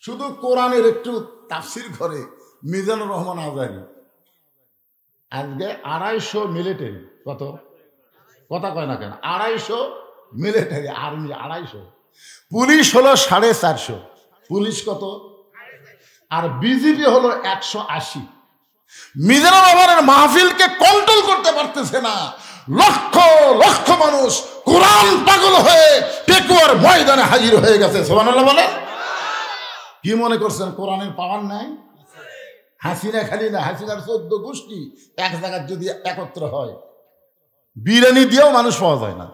শুধু কোরআনের একটু তাফসির করে মিজানুর রহমান আজারি আজকে 250 মিলিটারি, কত কথা কয় না কেন, 250 মিলিটারি আর্মি, 250, পুলিশ হলো 450, পুলিশ কত, আর বিজেপি হলো 180। মিজানুর রহমানের মাহফিলকে কন্ট্রোল করতে পারতেছে না, লক্ষ লক্ষ মানুষ কোরআন পাগল হয়ে পেকুয়ার ময়দানে হাজির হয়ে গেছে। সুবহানাল্লাহ বলে। কি মনে করছেন কোরআনের পাওয়ার নাই? হাসিনা খালি না, হাসিনার 14 গোষ্ঠী এক জায়গায় যদি একত্র হয়, বিরিয়ানি দিয়েও মানুষ পাওয়া যায় না।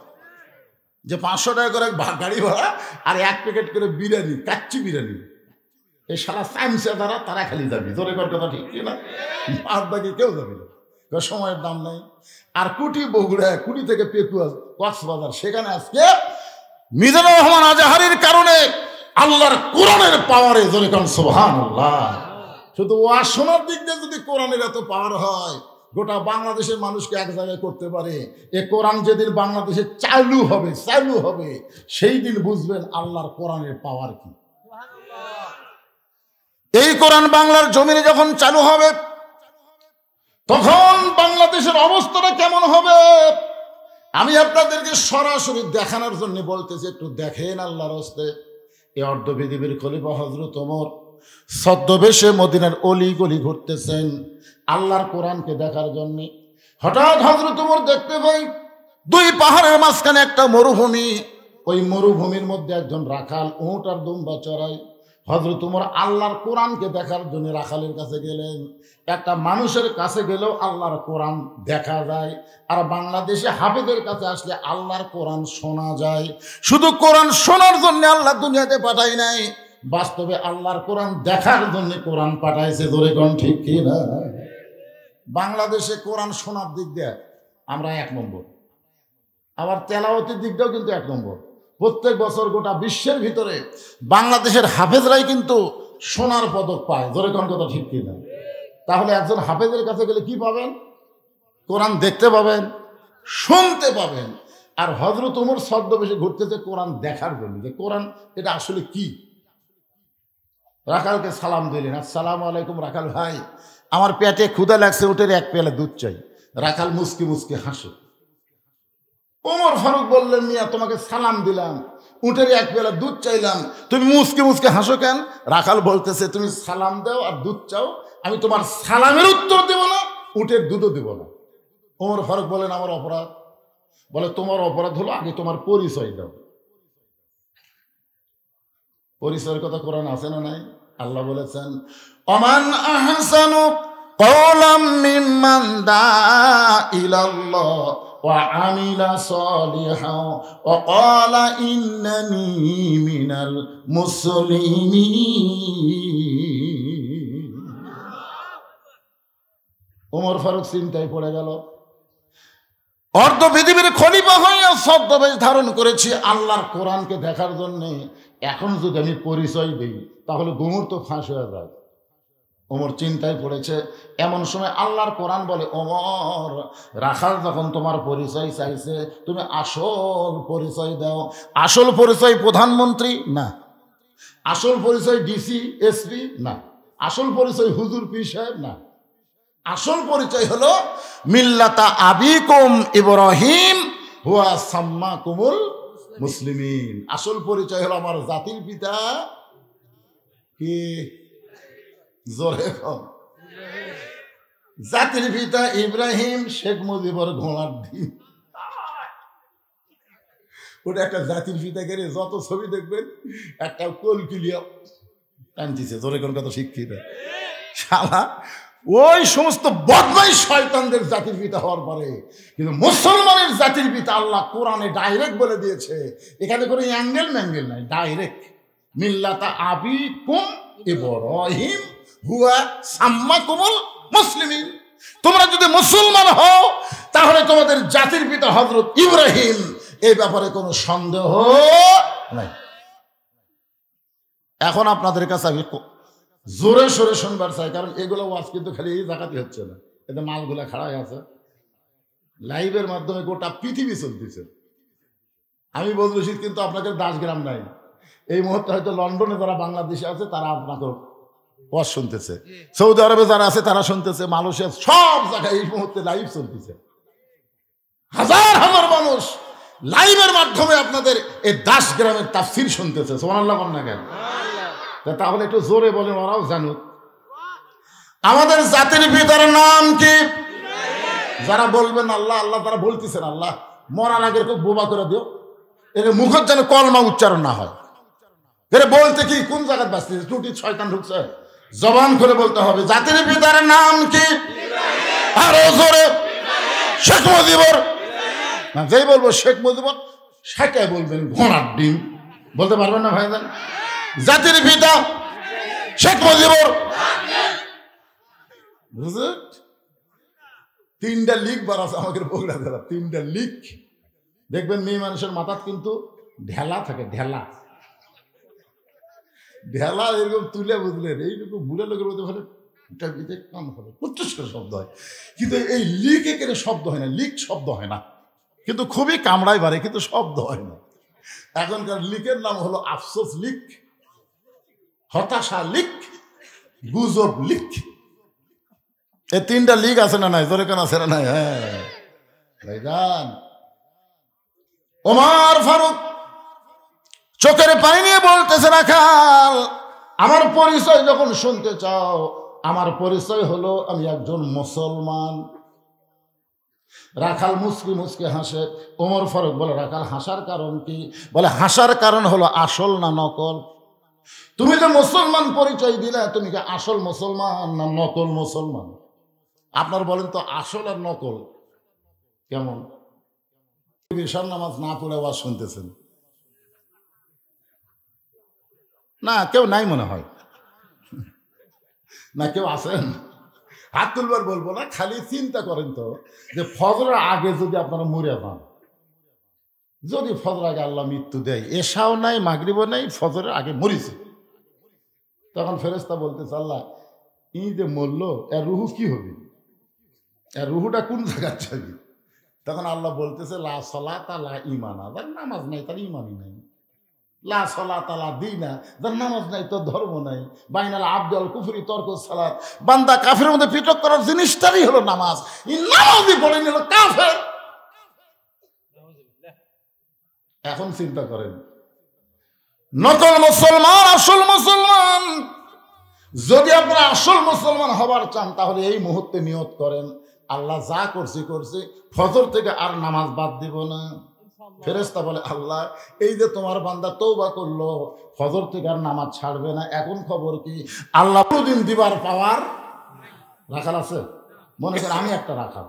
যে 500 টাকা করে গাড়ি ভাড়া আর 1 প্যাকেট করে বিরিয়ানি, কাচ্চি বিরিয়ানি, এই সারা চামচা দ্বারা তারা খালি যাবি। জোরে কর কথা ঠিক না? আর বাকি কেউ যাবে না, সময়ের দাম নাই। আর কুটি বগুড়া, কুটি থেকে পেকুয়া কক্সবাজার, সেখানে আজকে মিজানুর রহমান আজাহারির কারণে আল্লাহর কোরআনের পাওয়ারে, জোরে কর সুবহানাল্লাহ। শুধু ওয়াজ শোনার দিক দিয়ে যদি কোরআনের এত পাওয়ার হয়, গোটা বাংলাদেশের মানুষকে এক জায়গায় করতে পারে, এ কোরআন যেদিন বাংলাদেশে চালু হবে সেই দিন বুঝবেন আল্লাহর কোরআনের পাওয়ার কি। এই কোরআন বাংলার জমিনে যখন চালু হবে, তখন বাংলাদেশের অবস্থাটা কেমন হবে আমি আপনাদেরকে সরাসরি দেখানোর জন্য বলতেছি, একটু দেখেন আল্লাহর হস্তে। এই অর্ধ পৃথিবীর খলিফা হযরত ওমর ছদ্মবেশে মদিনার অলি গলি ঘুরতেছেন আল্লাহর কোরআনকে দেখার জন্য। হঠাৎ হযরত ওমর দেখতে পাই 2 পাহাড়ের মাঝখানে একটা মরুভূমি, ওই মরুভূমির মধ্যে একজন রাখাল উট আর দুম্বা চড়ায়। হযরত ওমর আল্লাহর কোরআনকে দেখার জন্য রাখালের কাছে গেলেন। একটা মানুষের কাছে গেলেও আল্লাহর কোরআন দেখা যায়, আর বাংলাদেশে হাফেজের কাছে আসলে আল্লাহর কোরআন শোনা যায়। শুধু কোরআন শোনার জন্য আল্লাহ দুনিয়াতে পাঠায় নাই, বাস্তবে আল্লাহর কোরআন দেখার জন্য কোরআন পাঠাইছে। ধরে কোন ঠিক কি না? বাংলাদেশে কোরআন শোনার দিক দিয়ে আমরা 1 নম্বর, আবার তেলাওয়াতের দিক দিয়েও কিন্তু 1 নম্বর। প্রত্যেক বছর গোটা বিশ্বের ভিতরে বাংলাদেশের হাফেজরাই কিন্তু সোনার পদক পায়। ধরে কোন কথা ঠিক কি না? তাহলে একজন হাফেজের কাছে গেলে কি পাবেন? কোরআন দেখতে পাবেন, শুনতে পাবেন। আর হযরত ওমর ছদ্মবেশে ঘুরতেছে কোরআন দেখার জন্য, যে কোরআন এটা আসলে কি। রাখালকে সালাম দিলেন, আসসালামু আলাইকুম রাখাল ভাই, আমার পেটে ক্ষুধা লাগছে, উঠে 1 পেয়ালা দুধ চাই। রাখাল মুসকি মুসকি হাসে। ওমর ফারুক বললেন, মিয়া তোমাকে সালাম দিলাম, উঠের 1 পেয়ালা দুধ চাইলাম, তুমি মুসকি মুসকি হাসো কেন? রাখাল বলতেছে, তুমি সালাম দাও আর দুধ চাও, আমি তোমার সালামের উত্তর দেব না, উঠের দুধও দেব না। ওমর ফারুক বলেন, আমার অপরাধ? বলে, তোমার অপরাধ হলো আগে তোমার পরিচয় দাও। পরিচয়ের কথা কোরআন আছে না নাই? আল্লাহ বলেছেন, ওমান আহসানু কওলাম মিম্মান দাআ ইলাল্লাহ ওয়া আমিলা সলিহান ওয়া ক্বালা ইন্নানী মিনাল মুসলিমিন। ওমর ফারুক চিন্তায় পড়ে গেল। অর্ধ পৃথিবীর খলিফা হয়ে ছদ্মবেশ ধারণ করেছি আল্লাহর কোরআনকে দেখার জন্য, এখন যদি আমি পরিচয় দিই তাহলে গুমর তো ফাঁস হয়ে যায়। ওমর চিন্তায় পড়েছে। এমন সময় আল্লাহর কোরআন বলে, ওমর রাখাল যখন তোমার পরিচয় চাইছে, তুমি আসল পরিচয় দাও। আসল পরিচয় প্রধানমন্ত্রী না, আসল পরিচয় ডিসি এসপি না, আসল পরিচয় হুজুর পীর সাহেব না, আসল পরিচয় হলো মিল্লাতা আবিকুম ইব্রাহিম হুয়া সাম্মাকুমুল মুসলিমিন। আসল পরিচয় হলো আমার জাতির পিতা কি, জোরে কম, জাতির পিতা ইব্রাহিম, শেখ মুজিবর ঘোড়ার ডিম। ওটা একটা জাতির পিতা গেলে যত ছবি দেখবেন একটা কলকিলিয়া টানতেছে। জোরে কোন কথা শিক্ষিত শালা, ওই সমস্ত বদমাইশ শয়তানদের জাতির পিতা হওয়ার পরে কিন্তু মুসলমানের জাতির পিতা আল্লাহ কোরআনে ডাইরেক্ট বলে দিয়েছে, এখানে কোনো অ্যাঙ্গেল ম্যাঙ্গেল নাই, ডাইরেক্ট মিল্লাতা আবিকুম ইব্রাহিম হুয়া সাম্মাকুমুল মুসলিমিন। তোমরা যদি মুসলমান হও তাহলে তোমাদের জাতির পিতা হযরত ইব্রাহিম, এই ব্যাপারে কোনো সন্দেহ নাই। এখন আপনাদের কাছে আমি জোরে সোরে শুনবার চাই, কারণ এগুলো ওয়াজ কিন্তু খালি এই জায়গাতে হচ্ছে না, এতে মালগুলা খাড়াই আছে, লাইভের মাধ্যমে গোটা পৃথিবী চলতেছে। আমি বলছি কিন্তু আপনাদের 10 গ্রাম নাই, এই মুহূর্তে হয়তো লন্ডনে যারা বাংলাদেশে আছে তারা আপনাকে ওয়াজ শুনতেছে, সৌদি আরবে যারা আছে তারা শুনতেছে, মালয়েশিয়া, সব জায়গায় এই মুহূর্তে লাইভ চলতেছে। হাজার হাজার মানুষ লাইভের মাধ্যমে আপনাদের এই 10 গ্রামের তাফসীর শুনতেছে। সুবহানাল্লাহ বলেন না কেন? তাহলে একটু জোরে বলেন, ওরাও জানুক। আমাদের জাতির পিতার নাম কি? যারা বলবেন আল্লাহ আল্লাহ, তারা বলতেছেন আল্লাহ, মরার আগে খুব বোবা করে দিও, এর মুখের যেন কলমা উচ্চারণ না হয়। এর বলতে কি কোন জায়গায় বাঁচতেছে, ত্রুটি শয়তান ঢুকছে, জবান করে বলতে হবে। জাতির পিতার নাম কি? আরো জোরে। শেখ মুজিবুর। না, যেই বলবো শেখ মুজিবুর, শেখে বলবেন ঘোড়ার ডিম, বলতে পারবেন না ভাইজান? জাতির পিতা শেখ মুজিবুর। বুঝলেন? 3টা লিক বার আছে আমাদের বগুড়া জেলা, 3টা লিক। দেখবেন মেয়ে মানুষের মাথাত কিন্তু ঢেলা থাকে, ঢেলা ঢেলা এরকম তুলে, বুঝলেন? এইরকম বুড়া লোকের মধ্যে ভালো কান হবে, উচ্চস্বর শব্দ হয়, কিন্তু এই লিক এখানে শব্দ হয় না, লিক শব্দ হয় না, কিন্তু খুবই কামড়াই বাড়ে, কিন্তু শব্দ হয় না। এখনকার লিকের নাম হলো আফসোস লিক, হতাশা লিক, গুজব লিক। এই 3টা লিক আছে না নাই? জোরে কেন আছে না নাই? হ্যাঁ ভাইজান, ওমর ফারুক চোখের পানি নিয়ে বলতেছে, রাখাল, আমার পরিচয় যখন শুনতে চাও, আমার পরিচয় হলো আমি একজন মুসলমান। রাখাল মুসকি মুসকি হাসে। ওমর ফারুক বলে, রাখাল হাসার কারণ কি? বলে, হাসার কারণ হলো আসল না নকল। তুমি যে মুসলমান পরিচয় দিলে, তুমি কি আসল মুসলমান না নকল মুসলমান? আপনার বলেন তো, আসল আর নকল কেমন? ঈশার নামাজ না পড়ে ওয়াজ শুনতেছেন না? কেউ নাই মনে হয়, না কেউ আছেন? হাত তুলবার বলবো না, খালি চিন্তা করেন তো যে ফজরের আগে যদি আপনারা মরে যান, যদি ফজর আগে আল্লাহ মৃত্যু দেয়, এশাও নাই মাগরিবও নাই, ফজরের আগে মরিছে, তখন ফেরেশতা বলতেছে, আল্লাহ ই যে মরলো, এর রুহু কি হবে, এর রুহুটা কোন জায়গায় যাবে? তখন আল্লাহ বলতেছে, লা সলাতা লা ঈমানা, যার নামাজ নাই তার ঈমানই নাই। লা সলাতা লা দীনা, যার নামাজ নাই তোর ধর্ম নাই। বাইনাল আবদি ওয়াল কুফরি তরকুস সালাত, বান্দা কাফেরের মধ্যে পৃথক করার জিনিসটাই হলো নামাজ। এই নামাজই বলে নিল কাফের। এখন চিন্তা করেন, নকল মুসলমান আসল মুসলমান। যদি আপনারা আসল মুসলমান হবার চান, তাহলে এই মুহূর্তে নিয়ত করেন, আল্লাহ যা করছি করছি, ফজর থেকে আর নামাজ বাদ দিব না। ফেরেশতা বলে, আল্লাহ এই যে তোমার বান্দা তওবা করলো, ফজর থেকে আর নামাজ ছাড়বে না, এখন খবর কি? আল্লাহ প্রতিদিন দিবার পাওয়ার রাখাল আছে। মনে করেন আমি একটা রাখাল,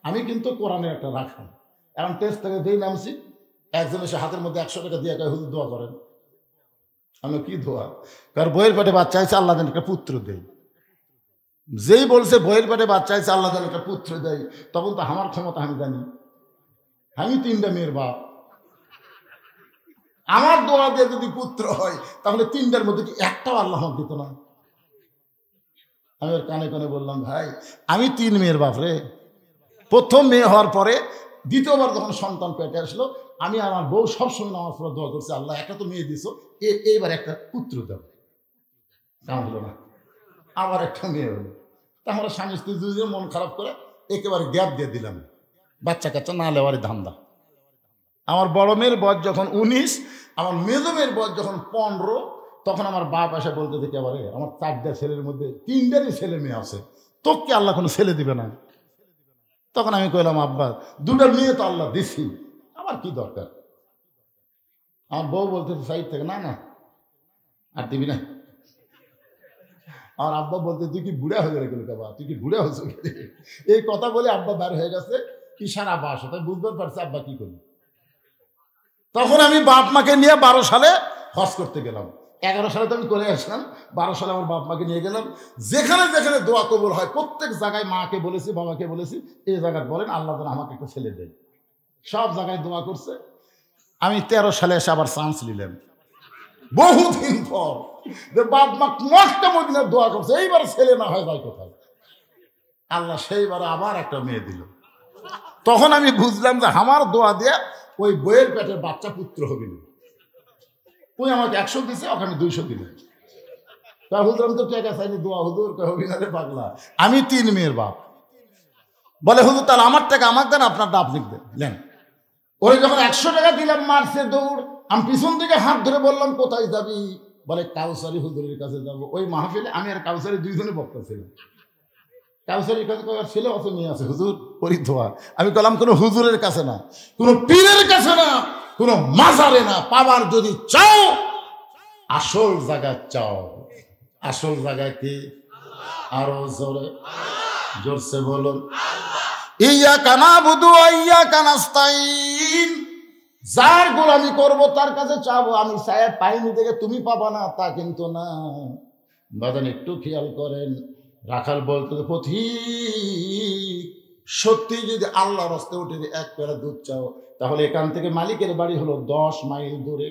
আমি কিন্তু কোরআনের একটা রাখাল। এখন টেস্ট থেকে যেই নামছি, একজন এসে হাতের মধ্যে 100 টাকা দিয়ে কয়, হুজুর দোয়া করেন। আমি কি দোয়া? কারণ বইয়ের পেটে বাচ্চা আছে, আল্লাহ যেন একটা পুত্র দেয়। যেই বলছে বইয়ের পেটে বাচ্চা আছে, আল্লাহ যেন একটা পুত্র দেয়, তখন তো আমার ক্ষমতা আমি জানি, আমি 3টা মেয়ের বাপ। আমার দোয়া দিয়ে যদি পুত্র হয়, তাহলে 3টার মধ্যে কি একটাও আল্লাহ দিত না? আমি ওর কানে কানে বললাম, ভাই আমি 3 মেয়ের বাপ রে। প্রথম মেয়ে হওয়ার পরে দ্বিতীয়বার যখন সন্তান পেটে আসলো, আমি আমার বউ সবসময় নামাজ পড়ে দোয়া করছে, আল্লাহ একটা তো মেয়ে দিছো, এইবার একটা পুত্র দেব। কাম হলো না, আবার একটা মেয়ে হলো। তা আমরা স্বামী স্ত্রী দুজনে মন খারাপ করে একেবারে গ্যাপ দিয়ে দিলাম, বাচ্চা কাচ্চা না লেওয়ারই ধান্দা। আমার বড় মেয়ের বয়স যখন 19, আমার মেজো মেয়ের বয়স যখন 15, তখন আমার বাপ এসে বলতে দেখি, এবারে আমার 4টা ছেলের মধ্যে 3টারই ছেলে মেয়ে আছে, তোকে আল্লাহ কোনো ছেলে দিবে না? তখন আমি কইলাম, আব্বা 2টা মেয়ে তো আল্লাহ দিছি, আমার কি দরকার? আমার বউ বলতে সাইড থেকে, না না আর দিবি না। আমার আব্বা বলতে, তুই কি বুড়া হয়ে গেলে বাবা, তুই কি বুড়া হয়েছ? এই কথা বলে আব্বা বের হয়ে গেছে, ইশারা বাস, তাই বুঝতে পারছে আব্বা কি করবে। তখন আমি বাপ মাকে নিয়ে 12 সালে হজ করতে গেলাম। 11 সালে তো আমি করে আসলাম, 12 সালে আমার বাপ মাকে নিয়ে গেলাম। যেখানে যেখানে দোয়া কবুল হয়, প্রত্যেক জায়গায় মাকে বলেছি, বাবাকে বলেছি, এই জায়গায় বলেন আল্লাহ যেন আমাকে একটা ছেলে দেয়। সব জায়গায় দোয়া করছে। আমি 13 সালে এসে আবার চান্স নিলাম, বহুদিন পর, যে বাপ মা মক্কা মদিনার দোয়া করছে, এইবার ছেলে না হয় যায় কোথায়? আল্লাহ সেইবারে আবার একটা মেয়ে দিল। তখন আমি বুঝলাম যে আমার দোয়া দিয়ে ওই বইয়ের পেটের বাচ্চা পুত্র হবে না। ওই আমাকে 100 দিছে, ওখানে 200 দিল। হুজুর আমি তো টাকা চাইনি, দোয়া হুজুর। অভিনয় পাগলা, আমি 3 মেয়ের বাপ। বলে হুজুর তাহলে আমার টাকা আমাকে দেন, আপনারটা আপনি দেন। ওই যখন 100 টাকা দিলাম, মারছে দৌড়। আমি পিছন থেকে হাত ধরে বললাম কোথায় যাবি? বলে কাউসারি হুজুরের কাছে যাবো। ওই মাহফিলে আমি আর কাউসারি 2 জনে বক্তা ছিলাম। কাউসারির কাছে ছেলে অত নিয়ে আছে হুজুর পরিধোয়া। আমি বললাম কোনো হুজুরের কাছে না, কোনো পীরের কাছে না, কোনো মাজারে না, পাবার যদি চাও আসল জায়গা চাও। আসল জায়গা কি? আরো জোরে জোরসে বলুন, ইয়াকা নাবুদু ওয়া ইয়াকা নাস্তাইন। যার গোলামি করব তার কাছে চাবো। আমি চাই পাইনি দেখে তুমি পাবা না তা কিন্তু না। বাদান একটু খেয়াল করেন, রাখাল বলতে পথিক সত্যি যদি আল্লাহর রাস্তে উঠে 1 পেয়ালা দুধ চাও, তাহলে এখান থেকে মালিকের বাড়ি হলো 10 মাইল দূরে।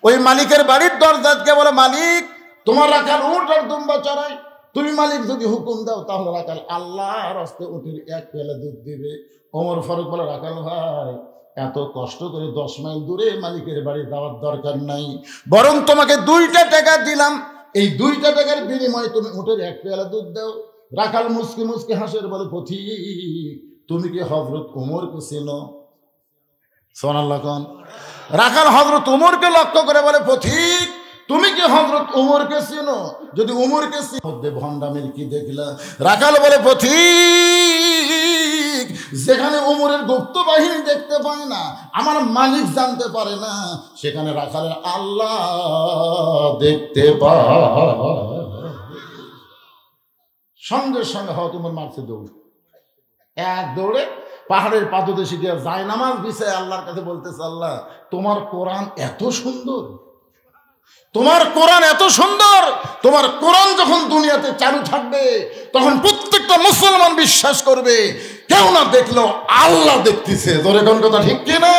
ওই মালিকের বাড়ির দরজাকে বলে, মালিক তোমার রাখাল উট আর দুম্বা চড়াই, তুমি মালিক যদি হুকুম দাও তাহলে রাখাল আল্লাহর রাস্তে উঠে 1 পেয়ালা দুধ দিবে। ওমর ফারুক বলে, রাখাল ভাই এত কষ্ট করে 10 মাইল দূরে মালিকের বাড়ি যাওয়ার দরকার নাই, বরং তোমাকে 2টা টাকা দিলাম, এই 2টা টাকার বিনিময়ে তুমি উঠে 1 পেয়ালা দুধ দাও। রাখাল মুসকি মুসকি হাসের বলে, পথিক তুমি কি হযরত ওমরকে চেনো? সুবহানাল্লাহ কোন। রাখাল হযরত ওমরকে লক্ষ্য করে বলে, পথিক তুমি কি হযরত ওমরকে চেনো? যদি ওমরকে চিনো মধ্যে ভণ্ডামির কি দেখলা? রাখাল বলে, পথিক যেখানে ওমরের গুপ্ত বাহিনী দেখতে পায় না, আমার মালিক জানতে পারে না, সেখানে রাখালের আল্লাহ দেখতে পায়। সঙ্গে সঙ্গে হয়তো ওমর মারছে দৌড়। এক দৌড়ে পাহাড়ের পাদদেশে গিয়ে জায়নামাজ বিছায় আল্লাহর কাছে বলতেছে, আল্লাহ তোমার কোরআন এত সুন্দর, তোমার কোরআন এত সুন্দর, তোমার কোরআন যখন দুনিয়াতে চালু থাকবে তখন প্রত্যেকটা মুসলমান বিশ্বাস করবে কেউ না দেখলেও আল্লাহ দেখতেছে। ধরে কোন কথা ঠিক কিনা?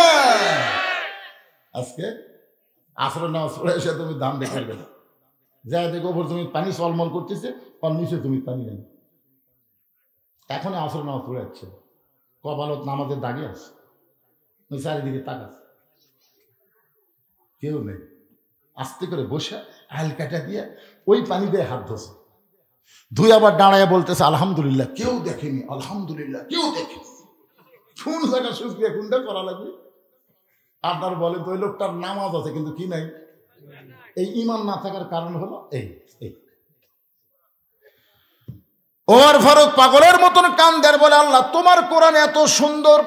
আজকে আসরে নামাজ পড়ে এসে তুমি দাম দেখে গেলে যাই দেখো ওপর তুমি পানি চলমল করতেছে, আর নিচে তুমি পানি নেই। এখন আসরে নামাজ পড়ে যাচ্ছে, কপালত নামাজের দাগে আছে, চারিদিকে তাকাচ্ছে, কেউ নেই। আস্তে করে বসে আইল কাটা দিয়ে ওই পানি দিয়ে হাত ধোছে, ধুই আবার দাঁড়ায় বলতেছে আলহামদুলিল্লাহ কেউ দেখেনি, আলহামদুলিল্লাহ কেউ দেখেনি। কোন জায়গা শুক্রিয়া কোনটা করা লাগবে? আপনার বলে তো ওই লোকটার নামাজ আছে কিন্তু কি নাই? এই ঈমান না থাকার কারণ হলো এই। ওমর ফারুক পাগলের মতন কান্দের বলে, আল্লাহ তোমার কোরআন এত সুন্দর,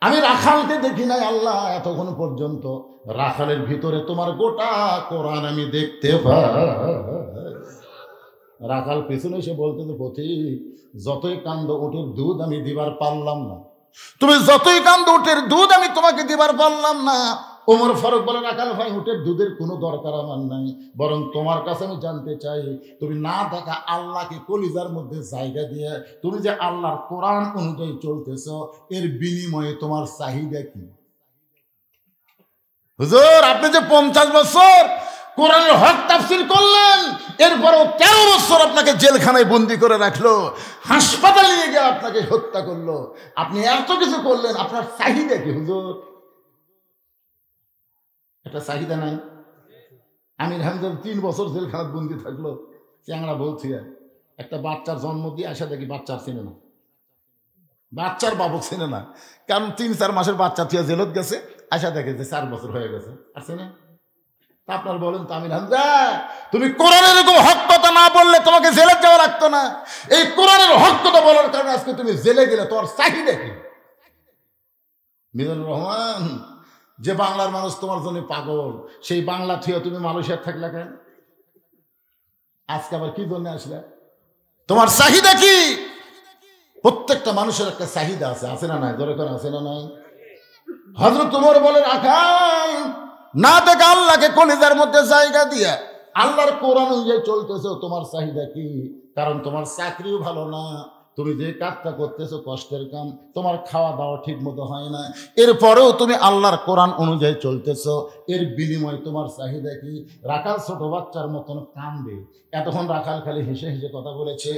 আমি রাখালকে দেখি নাই আল্লাহ এতক্ষণ পর্যন্ত, রাখালের ভিতরে তোমার গোটা কোরআন আমি দেখতে পাই। রাখাল পেছনে এসে বলতে, পথিক যতই কান্দ উটের দুধ আমি দিবার পারলাম না, তুমি যতই কান্দ উটের দুধ আমি তোমাকে দিবার পারলাম না। ওমর ফারুক বলে, রাখাল ভাই উটের দুধের কোনো দরকার আমার নাই, বরং তোমার কাছে আমি জানতে চাই তুমি না দেখা আল্লাহকে কলিজার মধ্যে জায়গা দিয়ে তুমি যে আল্লাহর কোরআন অনুযায়ী চলতেছ, এর বিনিময়ে তোমার চাহিদা কি? হুজুর আপনি যে 50 বছর কোরআনের হক তাফসীর করলেন, এরপরও 13 বছর আপনাকে জেলখানায় বন্দি করে রাখলো, হাসপাতালে নিয়ে গিয়ে আপনাকে হত্যা করলো, আপনি এত কিছু করলেন, আপনার চাহিদা কি হুজুর? একটা চাহিদা নাই? আমির হামজা 3 বছর জেলখানায় বন্দি থাকলো, চ্যাংড়া বলছি একটা বাচ্চার জন্ম দিয়ে আসা দেখি বাচ্চার চিনে না, বাচ্চার বাবক চিনে না, কারণ 3-4 মাসের বাচ্চা থিয়া জেলত গেছে, আসা দেখে যে 4 বছর হয়ে গেছে আর চিনে। তা আপনার বলেন তো আমির হামজা তুমি কোরআনের এরকম হক কথা না বললে তোমাকে জেলে যাওয়া লাগতো না, এই কোরআনের হক কথা বলার কারণে আজকে তুমি জেলে গেলে, তোমার চাহিদা কি? মিজানুর রহমান, যে বাংলার মানুষ তোমার জন্য পাগল, সেই বাংলা থুয়ে তুমি মালয়েশিয়ার থাকলে কেন? আজকে আবার কি জন্য আসলে? তোমার চাহিদা কি? প্রত্যেকটা মানুষের একটা চাহিদা আছে, আছে না নাই? ধরে করে আছে না নাই? হযরত ওমর বলে, রাখাল না দেখে আল্লাহকে কলিজার মধ্যে জায়গা দিয়া আল্লাহর কোরআন অনুযায়ী চলতেছো, তোমার চাহিদা কি? কারণ তোমার চাকরিও ভালো না, তুমি যে কাজটা করতেছো কষ্টের কাম, তোমার খাওয়া দাওয়া ঠিক মতো হয় না, এরপরেও তুমি আল্লাহর কোরআন অনুযায়ী চলতেছো, এর বিনিময়ে তোমার চাহিদা কি? রাখাল ছোট বাচ্চার মতন কান্দে। এতক্ষণ রাখাল খালি হেসে হেসে কথা বলেছে,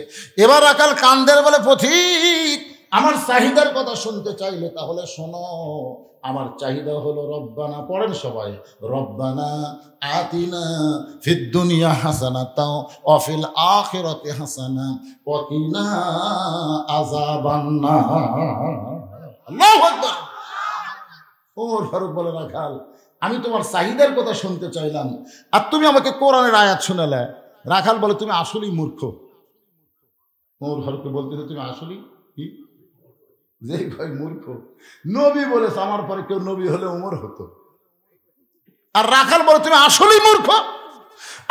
এবার রাখাল কান্দের বলে, পথিক আমার চাহিদার কথা শুনতে চাইলে তাহলে শোনো, আমার চাহিদা হলো রব্বানা, পড়েন সবাই, রব্বানা আতিনা ফিদ দুনিয়া হাসানাতাও ওয়া ফিল আখিরাতি হাসানা ওয়া কিনা আযাবান্নার। আল্লাহু আকবার। ওমর ফারুক বলে, রাখাল আমি তোমার চাহিদার কথা শুনতে চাইলাম আর তুমি আমাকে কোরআনের আয়াত শোনালে। রাখাল বলে, তুমি আসলেই মূর্খ। ওমর ফারুককে বলতেছে, তুমি আসলেই কি? যে কয় মূর্খ, নবী বলেছে আমার পরে কেউ নবী হলে ওমর হতো। আর রাখাল বলে, তুমি আসলেই মূর্খ।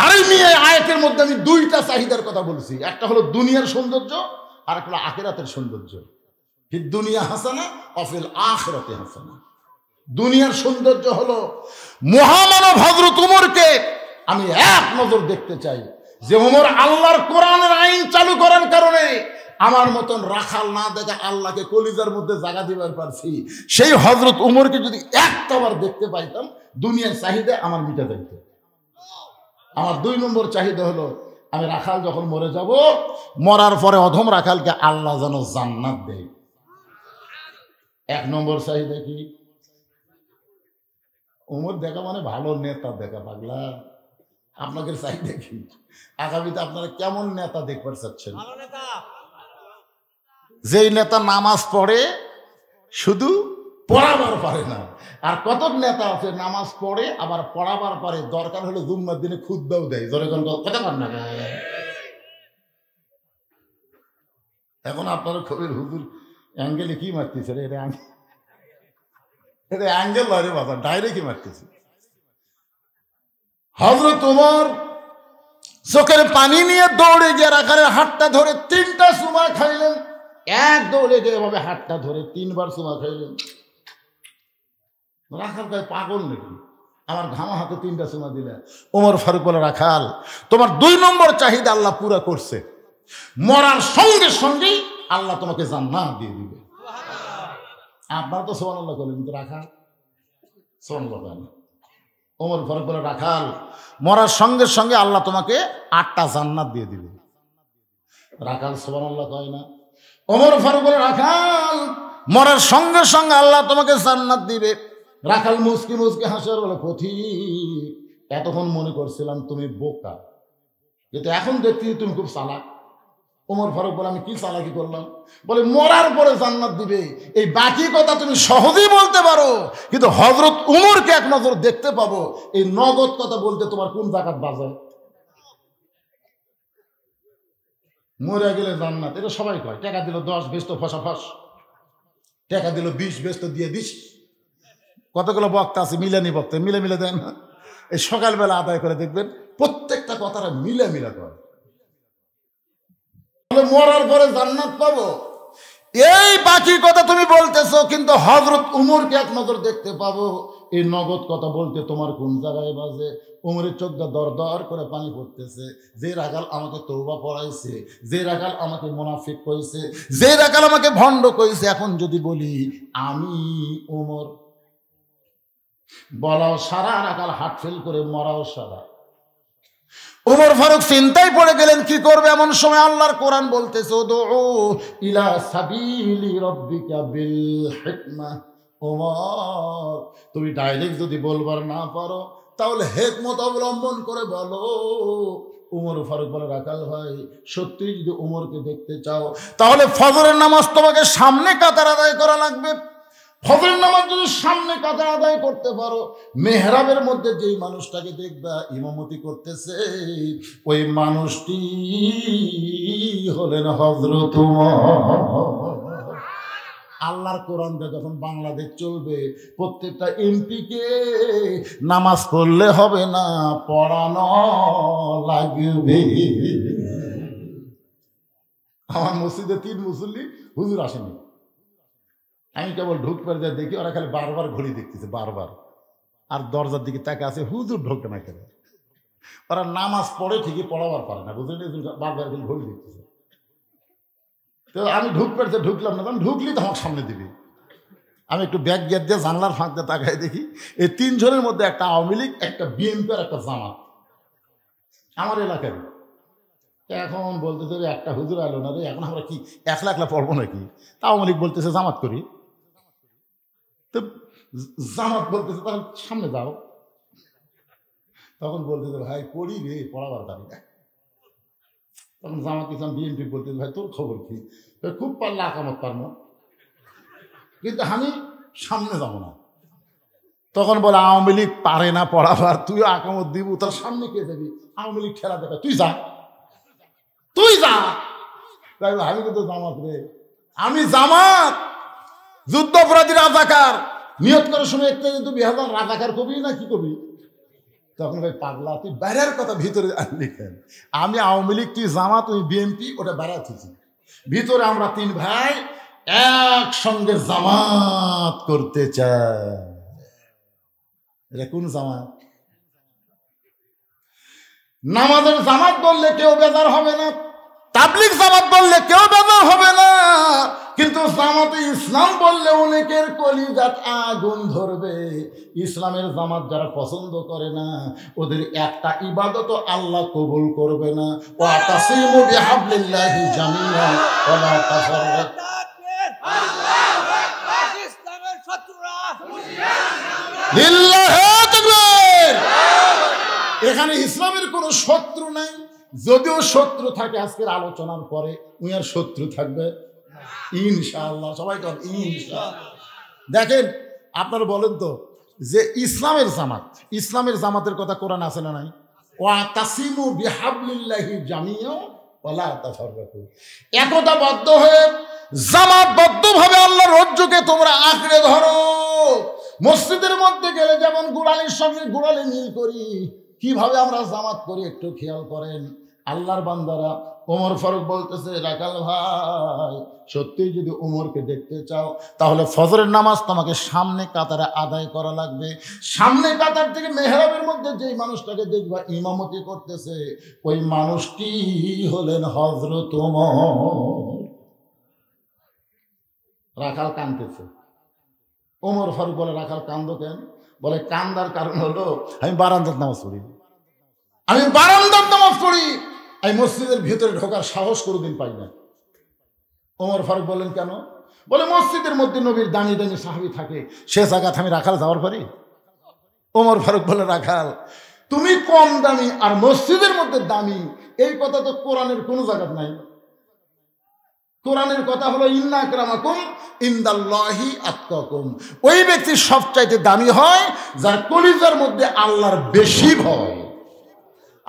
আর এই নিয়ে আয়াতের মধ্যে আমি দুইটা চাহিদার কথা বলছি, একটা হলো দুনিয়ার সৌন্দর্য আর একটা হলো আখিরাতের সৌন্দর্য। ফিদ দুনিয়া হাসানা ওয়া ফিল আখিরাতি হাসানা। দুনিয়ার সৌন্দর্য হলো মহামানব হযরত উমরকে আমি এক নজর দেখতে চাই, যে উমর আল্লাহর কোরআনের আইন চালু করার কারণে আমার মতন রাখাল না দেখে আল্লাহকে কলিজার মধ্যে জায়গা দিবার পারছি। সেই হযরত উমরকে যদি একটাবার দেখতে পাইতাম, দুনিয়ার চাহিদা আমার মিটা যাইত। আমার 2 নম্বর চাহিদা হলো, আমি রাখাল যখন মরে যাব, মরার পরে অধম রাখালকে আল্লাহ যেন জান্নাত দেয়। 1 নম্বর চাহিদা কি? উমর দেখা মানে ভালো নেতা দেখা। পাগলা, আপনাদের চাহিদা কি? আগামীতে আপনারা কেমন নেতা দেখবার চাচ্ছেন? যেই নেতা নামাজ পড়ে শুধু পড়াবার পারে না। আর কত নেতা আছে নামাজ পড়ে আবার পড়াবার পারে, দরকার হলে জুম্মার দিনে খুতবাও দেয়। কথা পার না। এখন আপনারা খবর হুজুর অ্যাঙ্গেলে কি মারতেছে রে? এটা অ্যাঙ্গেল লয় বাবা, ডাইরেক্টই মারতেছে। হযরত ওমর চোখের পানি নিয়ে দৌড়ে গিয়ে রাখালের হাতটা ধরে 3টা চুমা খাইলেন। এক দৌড়ে গিয়ে এভাবে হাতটা ধরে 3 বার চুমা খাইলেন। রাখাল কয়, পাগল নাকি? আমার ঘামা হাতে 3টা চুমা দিলে। ওমর ফারুক বলে, রাখাল তোমার 2 নম্বর চাহিদা আল্লাহ পুরা করছে। মরার সঙ্গে সঙ্গেই আল্লাহ তোমাকে জান্নাত দিয়ে দিবে। আপনার তো সুবহানাল্লাহ বলেন, কিন্তু রাখাল সুবহানাল্লাহ। ওমর ফারুক বলে, রাখাল মরার সঙ্গে সঙ্গে আল্লাহ তোমাকে 8টা জান্নাত দিয়ে দিবে। রাখাল সুবহানাল্লাহ কয় না? ওমর ফারুক বলে, রাখাল মরার সঙ্গে সঙ্গে আল্লাহ তোমাকে জান্নাত দিবে। রাখাল মুসকি মুসকি হাসে বলে, পথিক এতক্ষণ মনে করছিলাম তুমি বোকা, কিন্তু এখন দেখছি তুমি খুব চালাক। ওমর ফারুক বলে, আমি কি চালাকি করলাম? বলে, মরার পরে জান্নাত দিবে, এই বাকি কথা তুমি সহজেই বলতে পারো, কিন্তু হযরত উমরকে এক নজর দেখতে পাবো, এই নগদ কথা বলতে তোমার কোন জাকাত বাজায়? মরে গেলে জান্নাত, এটা সবাই কয়। টাকা দিল 10, বেশ তো ফসাফস। টাকা দিল 20, বেশ তো দিয়ে দিস। কতগুলো বক্তা আছে, মিলানি বক্তা, মিলে মিলে দেন না। এই সকালবেলা আদায় করে দেখবেন প্রত্যেকটা কথাটা মিলে মিলে করে। মরার পরে জান্নাত পাবো, এই বাকি কথা তুমি বলতেছো, কিন্তু হযরত উমরকে এক নজর দেখতে পাবো, এই নগদ কথা বলতে তোমার কোন জায়গায় বাজে? উমরের চোখ দিয়ে দর দর করে পানি পড়তেছে। যে রাখাল আমাকে তওবা পড়াইছে, যে রাখাল আমাকে মুনাফিক কইছে, যে রাখাল আমাকে ভণ্ড কইছে, এখন যদি বলি আমি উমর, বলাও সারা, রাখাল হার্ট ফেল করে মরাও সারা। ওমর ফারুক চিন্তায় পড়ে গেলেন, কি করবে? এমন সময় আল্লাহর কোরআন বলতেছে, উদউ ইলা সাবিলি রাব্বিকা বিল হিকমা। ওমর তুমি ডাইরেক্ট যদি বলবার না পারো, তাহলে হিকমত অবলম্বন করে বলো। ওমর ফারুক বলে, রাখাল ভাই সত্যি যদি ওমরকে দেখতে চাও, তাহলে ফজরের নামাজ তোমাকে সামনে কাতার আদায় করা লাগবে। ফজরের নামাজ যদি সামনে কাতার আদায় করতে পারো, মেহরাবের মধ্যে যেই মানুষটাকে দেখবা ইমামতি করতেছে, ওই মানুষটি হলেন হযরত ওমর। আল্লাহর কোরআন যখন বাংলাদেশ চলবে, প্রত্যেকটা এমপিকে নামাজ পড়লে হবে না, পড়ানো লাগবে। আমার মসজিদে 3 মুসল্লি হুজুর আসেনি। আমি কেবল ঢুকবার যা দেখি, ওরা খালি বারবার ঘড়ি দেখতেছে, বারবার। আর দরজার দিকে তাকে আছে, হুজুর ঢোকে না কেন? ওরা নামাজ পড়ে ঠিকই, পড়াবার পারে না, বুঝলেন? বারবার ঘড়ি দেখতেছে। তো আমি ঢুকলাম না, কারণ ঢুকলি তো আমার সামনে দিবি। আমি একটু ব্যাগ গেট দিয়ে জানলার ফাঁক দিয়ে তাকাই দেখি, এই 3 জনের মধ্যে একটা আওয়ামী লীগ, একটা বিএনপি আর একটা জামাত, আমার এলাকার। এখন বলতেছে একটা হুজুর আলো না রে, এখন আমরা কি একলা একলা পড়বো নাকি? তাও মালিক বলতেছে জামাত করি। তো জামাত বলতেছে তখন সামনে যাও। তখন বলতেছে ভাই পড়ি রে, পড়াবার পারি না। তখন জামাত ইসলাম বিএনপি বলতেছে ভাই তোর খবর কি? খুব পারলে আকামত পারবো, কিন্তু আমি সামনে যাবো না। তখন বলে আওয়ামী লীগ পারে না পড়াবার, তুই আকামত দিব, তার সামনে কে যাবি? আওয়ামী লীগ খেলা দেখা, তুই যা, তুই যা। তাই আমি তো জামাত রে, আমি জামাত, যুদ্ধ অপরাধী রাজাকার। নিয়ত করার সময় একটা কিন্তু 2000 রাজাকার কবি না কি কবি? তখন ভাই পাগলা, তুই বাইরের কথা ভিতরে লিখেন। আমি আওয়ামী লীগ, তুই জামাত, তুই বিএনপি, ওটা বেড়াচ্ছি। ভিতরে আমরা 3 ভাই একসঙ্গে জামাত করতে চাই। এটা কোন জামাত? নামাজের জামাত বললে কেউ বেজার হবে না, তাবলিগ জামাত বললে কেউ বেজার হবে না, কিন্তু জামাতে ইসলাম বললে অনেকের কলিজাত আগুন ধরবে। ইসলামের জামাত যারা পছন্দ করে না, ওদের একটা ইবাদত আল্লাহ কবুল করবে না। ওয়াতাসিমু বিহাবলিল্লাহি জামিআ ওয়া লা তাফাররাকু। আল্লাহু আকবার। ইসলামের শত্রুরা লিল্লাহি তাকবীর। এখানে ইসলামের কোনো শত্রু নাই। যদিও শত্রু থাকে, আজকের আলোচনার পরে উনি আর শত্রু থাকবে ইনশাআল্লাহ। সবাই কর ইনশাআল্লাহ। দেখেন আপনারা বলেন তো যে ইসলামের জামাত, ইসলামের জামাতের কথা কোরআন আছে না নাই? ওয়াতাসিমু বিহাবলিল্লাহি জামিআ ওয়া লা তাফাররাকু। একতাবদ্ধ হয়ে জামাতবদ্ধভাবে আল্লাহর রজ্জুকে তোমরা আঁকড়ে ধরো। মসজিদের মধ্যে গেলে যেমন গোড়ালির সঙ্গে গোড়ালি মিল করি, কিভাবে আমরা জামাত করি একটু খেয়াল করেন। আল্লাহর বান্দারা, ওমর ফারুক বলতেছে রাখাল ভাই, সত্যিই যদি ওমরকে দেখতে চাও তাহলে ফজরের নামাজ তোমাকে সামনে কাতারে আদায় করা লাগবে। সামনে কাতার থেকে মেহরাবের মধ্যে যেই মানুষটাকে দেখবা ইমামতি করতেছে, ওই মানুষটি হলেন হযরত ওমর। রাখাল কাঁদতেছে। ওমর ফারুক বলে রাখাল কান্দো কেন? বলে কান্দার কারণ হলো আমি বারান্দার নামাজ পড়ি, আমি বারান্দার নামাজ পড়ি, আমি মসজিদের ভিতরে ঢোকার সাহস কোনোদিন পাই না। ওমর ফারুক বললেন কেন? বলে মসজিদের মধ্যে নবীর দামি দামি সাহাবী থাকে, সে জায়গাতে আমি রাখাল যাওয়ার পারি? ওমর ফারুক বলে রাখাল তুমি কম দামি আর মসজিদের মধ্যে দামি, এই কথা তো কোরআনের কোনো জায়গা নাই। কোরআনের কথা হলো ইন্না আকরামাকুম ইনদাল্লাহি আতকাকুম। ওই ব্যক্তি সবচাইতে দামি হয় যার কলিজার মধ্যে আল্লাহর বেশি ভয়।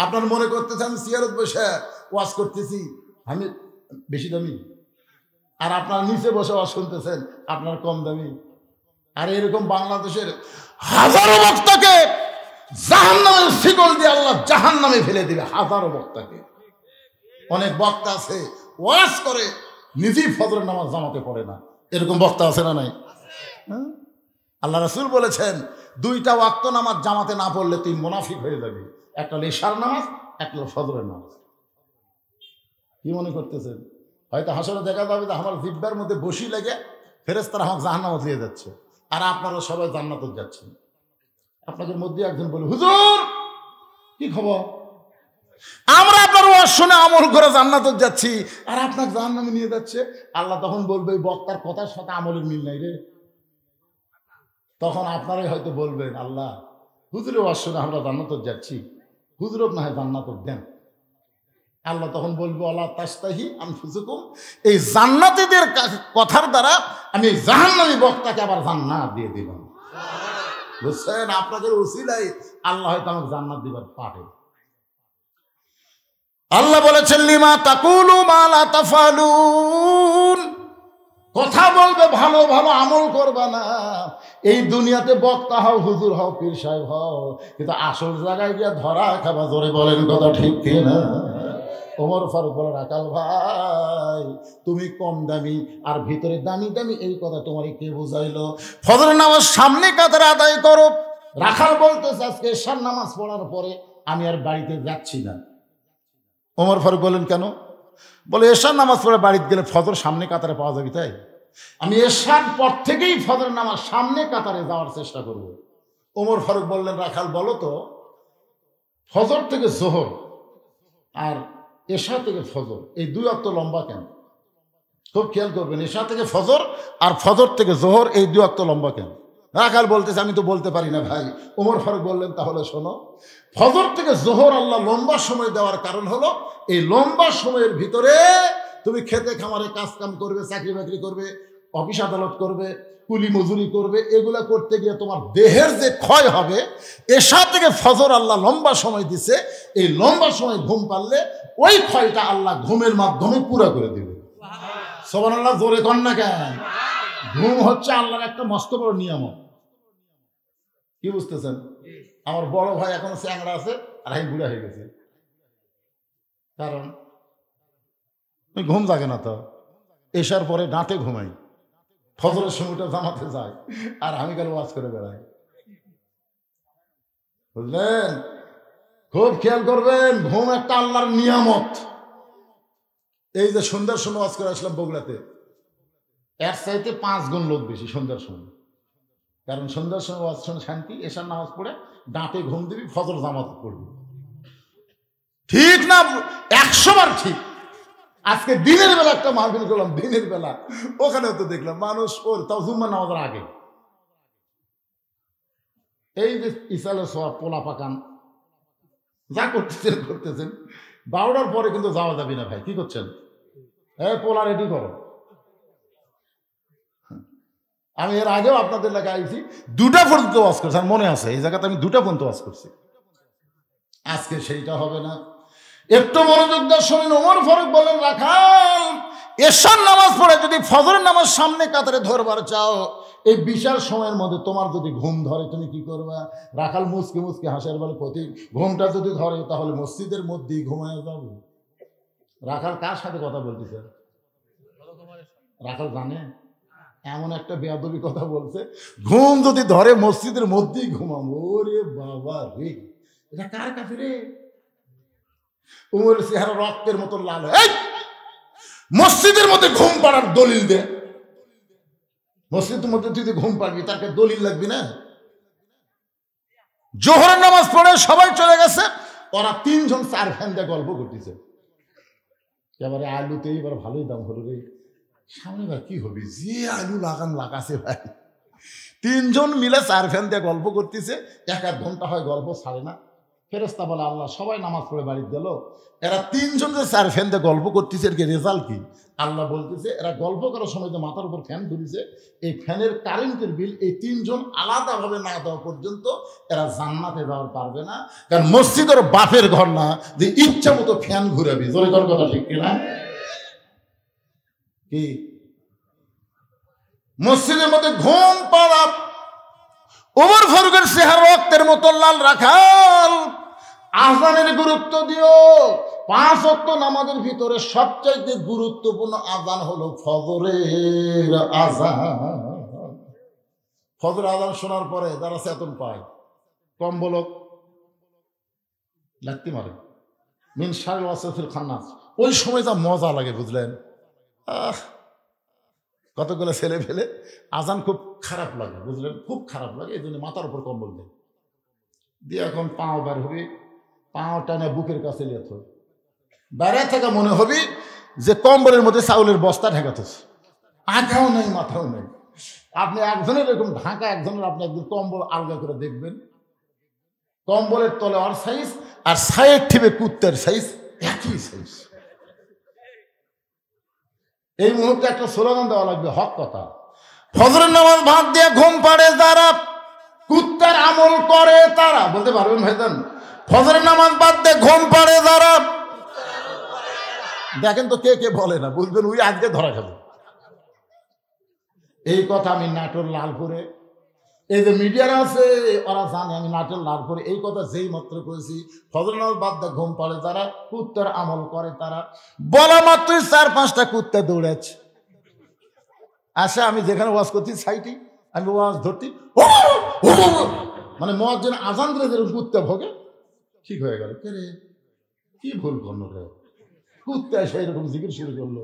আপনার মনে করতেছেন সিয়ারত বসে ওয়াজ করতেছি আমি বেশি দামি, আর আপনার নিচে বসে ওয়াজ শুনতেছেন আপনার কম দামি। আর এরকম বাংলাদেশের হাজারো বক্তাকে জাহান্নামের শিকল দিয়ে আল্লাহ জাহান্নামে ফেলে দিবে, হাজারো বক্তাকে। অনেক বক্তা আছে ওয়াজ করে নিজেই ফজরের নামাজ জামাতে পড়ে না, এরকম বক্তা আছে না নাই? আল্লাহ রাসূল বলেছেন 2টা ওয়াক্ত নামাজ জামাতে না পড়লে তুই মুনাফিক হয়ে যাবি। একটা হলো ইশার নামাজ, একটা হলো ফজরের নামাজ। কি মনে করতেছেন? হয়তো হাসরে দেখা যাবে যে আমার জিব্বার মধ্যে বসি লেগে ফেরেশতারা আমাকে জাহান্নামে দিয়ে যাচ্ছে, আর আপনারা সবাই জান্নাতে যাচ্ছেন। আপনাদের মধ্যে একজন বলে হুজুর কি খবর, আমরা আপনার ওয়াজ শুনে আমল করে জান্নাতে যাচ্ছি, আর আপনাকে জাহান্নামে নিয়ে যাচ্ছে। আল্লাহ তখন বলবে এই বক্তার কথার সাথে আমলের মিল নাই রে। তখন আপনারাই হয়তো বলবেন আল্লাহ হুজুরের ওয়াজ শুনে আমরা জান্নাতে যাচ্ছি, হুজুরক না হয় জান্নাতে দেন। আল্লাহ তখন বলবো আল্লাহ তাস্তাহি আনফুসুকুম, এই জান্নাতীদের কথার দ্বারা আমি জাহান্নামী বক্তাকে আবার জান্নাত দিয়ে দিলাম। বুঝছেন? আপনাদের উসিলাই আল্লাহ হয়তো আমাকে জান্নাত দিবার পারে। আল্লাহ বলেছেন লিমা তাকুলু মা লা তাফালুন, কথা বলবে ভালো ভালো, আমল করবা না। এই দুনিয়াতে বক্তা হও, হুজুর হও, পীর সাহেব হও, কিন্তু আসল জায়গায় গিয়ে ধরা খাবা। জোরে বলেন কথা ঠিক কিনা? ওমর ফারুক বলে রাখাল ভাই তুমি কম দামি আর ভিতরে দামি দামি, এই কথা তোমারে কে বুঝাইলো? ফজরের নামাজ সামনে কাতারে আদায় করো। রাখাল বলতেছে আজকে এশার নামাজ পড়ার পরে আমি আর বাড়িতে যাচ্ছি না। ওমর ফারুক বলেন কেন? বলে এশার নামাজ পড়ে বাড়িতে গেলে ফজর সামনে কাতারে পাওয়া যাবে, তাই আমি এশার পর থেকেই ফজরের নামাজ সামনে কাতারে যাওয়ার চেষ্টা করব। ওমর ফারুক বললেন রাখাল বলো তো ফজর থেকে জোহর আর এশা থেকে ফজর এই 2 ওয়াক্ত লম্বা কেন? খুব খেয়াল করবেন, এশা থেকে ফজর আর ফজর থেকে জোহর এই 2 ওয়াক্ত লম্বা কেন? রাখাল বলতেছে আমি তো বলতে পারি না ভাই। ওমর ফারুক বললেন তাহলে শোনো, ফজর থেকে জোহর আল্লাহ লম্বা সময় দেওয়ার কারণ হলো এই লম্বা সময়ের ভিতরে তুমি খেতে খামারে কাজ কাম করবে, চাকরি বাকরি করবে, অফিস আদালত করবে, কুলি মজুরি করবে, এগুলা করতে গিয়ে তোমার দেহের যে ক্ষয় হবে, এশা থেকে ফজর আল্লাহ লম্বা সময় দিছে। এই লম্বা সময় ঘুম পারলে ওই ক্ষয়টা আল্লাহ ঘুমের মাধ্যমে পুরো করে দিবে। সুবহানাল্লাহ, জোরে কন না কেন? ঘুম হচ্ছে আল্লাহর একটা মস্ত বড় নিয়ামত। কি বুঝতেছেন? আমার বড় ভাই এখনো চ্যাংড়া আছে আর আমি বুড়া হয়ে গেছি, কারণ ঘুম জাগে না। তো এশার পরে ডাঁটে ঘুমাই, ফজরের সময়টা জামাতে যায়, আর আমি গেলে ওয়াজ করে বেড়াই। বুঝলেন? খুব খেয়াল করবেন, ঘুম একটা আল্লাহর নিয়ামত। এই যে সন্ধ্যার সময় ওয়াজ করে আসলাম বগুড়াতে, এর চাইতে 5 গুণ লোক বেশি সন্ধ্যার সময়। কারণ সন্ধ্যার সময় ওয়াজ শুনে শান্তি, এশার নামাজ পড়ে ডাঁটে ঘুম দিবি, ফজর জামাতে পড়বি। ঠিক না? 100 বার ঠিক। আজকে দিনের বেলা একটা মাহফিল করলাম, দিনের বেলা, ওখানেও তো দেখলাম মানুষ ওর তাও জুম্মার নামাজের আগে এই যে ইসালে সব পোলা পাকান যা করতেছেন 12টার পরে কিন্তু যাওয়া যাবে না ভাই। কি করছেন? হ্যাঁ, পোলা রেডি করো। আমি এর আগেও আপনাদের এলাকায় আইছি, 2টা পর্যন্ত ওয়াজ করছি, আর মনে আছে এই জায়গাতে আমি 2টা পর্যন্ত ওয়াজ করছি। আজকে সেইটা হবে না। একটু মনোযোগ দিয়ে শুনুন। ওমর ফারুক বলেন, রাখাল এশার নামাজ পড়ে যদি ফজরের নামাজ সামনে কাতারে ধরবার চাও, এই বিশাল সময়ের মধ্যে তোমার যদি ঘুম ধরে তুমি কি করবা? রাখাল মুসকে মুসকে হাসের বলে, প্রতি ঘুমটা যদি ধরে তাহলে মসজিদের মধ্যেই ঘুমায় যাবো। রাখাল কার সাথে কথা বলতেছে? রাখাল জানে এমন একটা বেয়াদবি কথা বলছে, ঘুম যদি ধরে মসজিদের মধ্যেই ঘুমাবো। ওরে বাবা রে, এটা কার কাছে রে? উমরের চেহারা রক্তের মতো লাল হয়। মসজিদের মধ্যে ঘুম পাড়ার দলিল দে। মসজিদের মধ্যে তুই ঘুম পাড়বি, তার দলিল লাগবি না? জোহরের নামাজ পড়ে সবাই চলে গেছে, ওরা 3 জন 4 ফ্যান দিয়ে গল্প করতেছে। এবারে আলুতে এবার ভালোই দাম হলো রে, সামনে এবার কি হবে? যে আলু লাগাছে ভাই। 3 জন মিলে 4 ফ্যান দিয়ে গল্প করতেছে, 1-1 ঘন্টা হয় গল্প ছাড়ে না। ফেরেশতা বলে, আল্লাহ সবাই নামাজ পড়ে বাড়ি গেল, এরা 3 জন যে 4 ফ্যান দিয়ে গল্প করতেছে, এর কি রেজাল্ট কি? আল্লাহ বলতেছে, এরা গল্প করার সময় যে মাথার উপর ফ্যান ধরেছে, এই ফ্যানের কারেন্টের বিল এই 3 জন আলাদাভাবে না দেওয়া পর্যন্ত এরা জান্নাতে যাওয়ার পারবে না। কারণ মসজিদের বাপের ঘর না যে ইচ্ছা মতো ফ্যান ঘুরাবি। জোরে কর কথা, ঠিক কিনা? কি মসজিদের মধ্যে ঘুম পাড়া ওমর ফারুকের চেহারা রক্তের মতো লাল। রাখাল আজানের গুরুত্ব দিও। 5 ওয়াক্ত নামাজের ভিতরে সবচাইতে গুরুত্বপূর্ণ আজান হলো ফজরের আজান। ফজর আজান শোনার পরে যারা চেতন পায়, কম্বল লাগতে মারে, মিন শারিল ওয়াসফিল খান্নাস, ওই সময় যা মজা লাগে বুঝলেন। কতগুলো ছেলে ফেলে আজান খুব খারাপ লাগে বুঝলেন, খুব খারাপ লাগে। এই জন্য মাথার উপর কম্বল দিয়ে এখন পাও বার হবি, পাও টানে বুকের কাছে লিয়ে থই, বাইরে থেকে মনে হবি যে কম্বলের মধ্যে চাউলের বস্তা ঢেকাতেছে, আঁকাও নেই মাথাও নেই। আপনি একজনের এরকম ঢাকা, একজনের আপনি একদিন কম্বল আলগা করে দেখবেন, কম্বলের তলে আর সাইজ আর সাইড ঠিবে কুত্তের সাইজ একই সাইজ। এই মুহূর্তে একটা স্লোগান দেওয়া লাগবে, হক কথা। ফজরের নামাজ ভাত দিয়ে ঘুম পাড়ে যারা, কুত্তার আমল করে তারা। বলতে পারবেন ভাইজান? ফজরের নামাজ বাদ দিয়ে ঘুম পাড়ে যারা, দেখেন তো কে কে বলে না, বুঝবেন ওই আজকে ধরা গেল। এই কথা আমি নাটোর লালপুরে, এই যে মিডিয়ার আছে ওরা জানে আমি নাটোর লালপুরে এই কথা যেই মাত্র করেছি, ফজরের নামাজ বাদ দিয়ে ঘুম পাড়ে যারা, কুত্তার আমল করে তারা, বলা মাত্রই 4-5টা কুত্তা দৌড়াচ্ছে। আচ্ছা, আমি যেখানে ওয়াজ করছি সাইটি, আমি ওয়াজ ধরতি, মানে মুয়াজ্জিন আজান দিলে যেরকম কুত্তা ভোগে ঠিক হয়ে গেল। কে রে, কি ভুল করলো রে, কুত্তা সেই রকম জিকির শুরু করলো।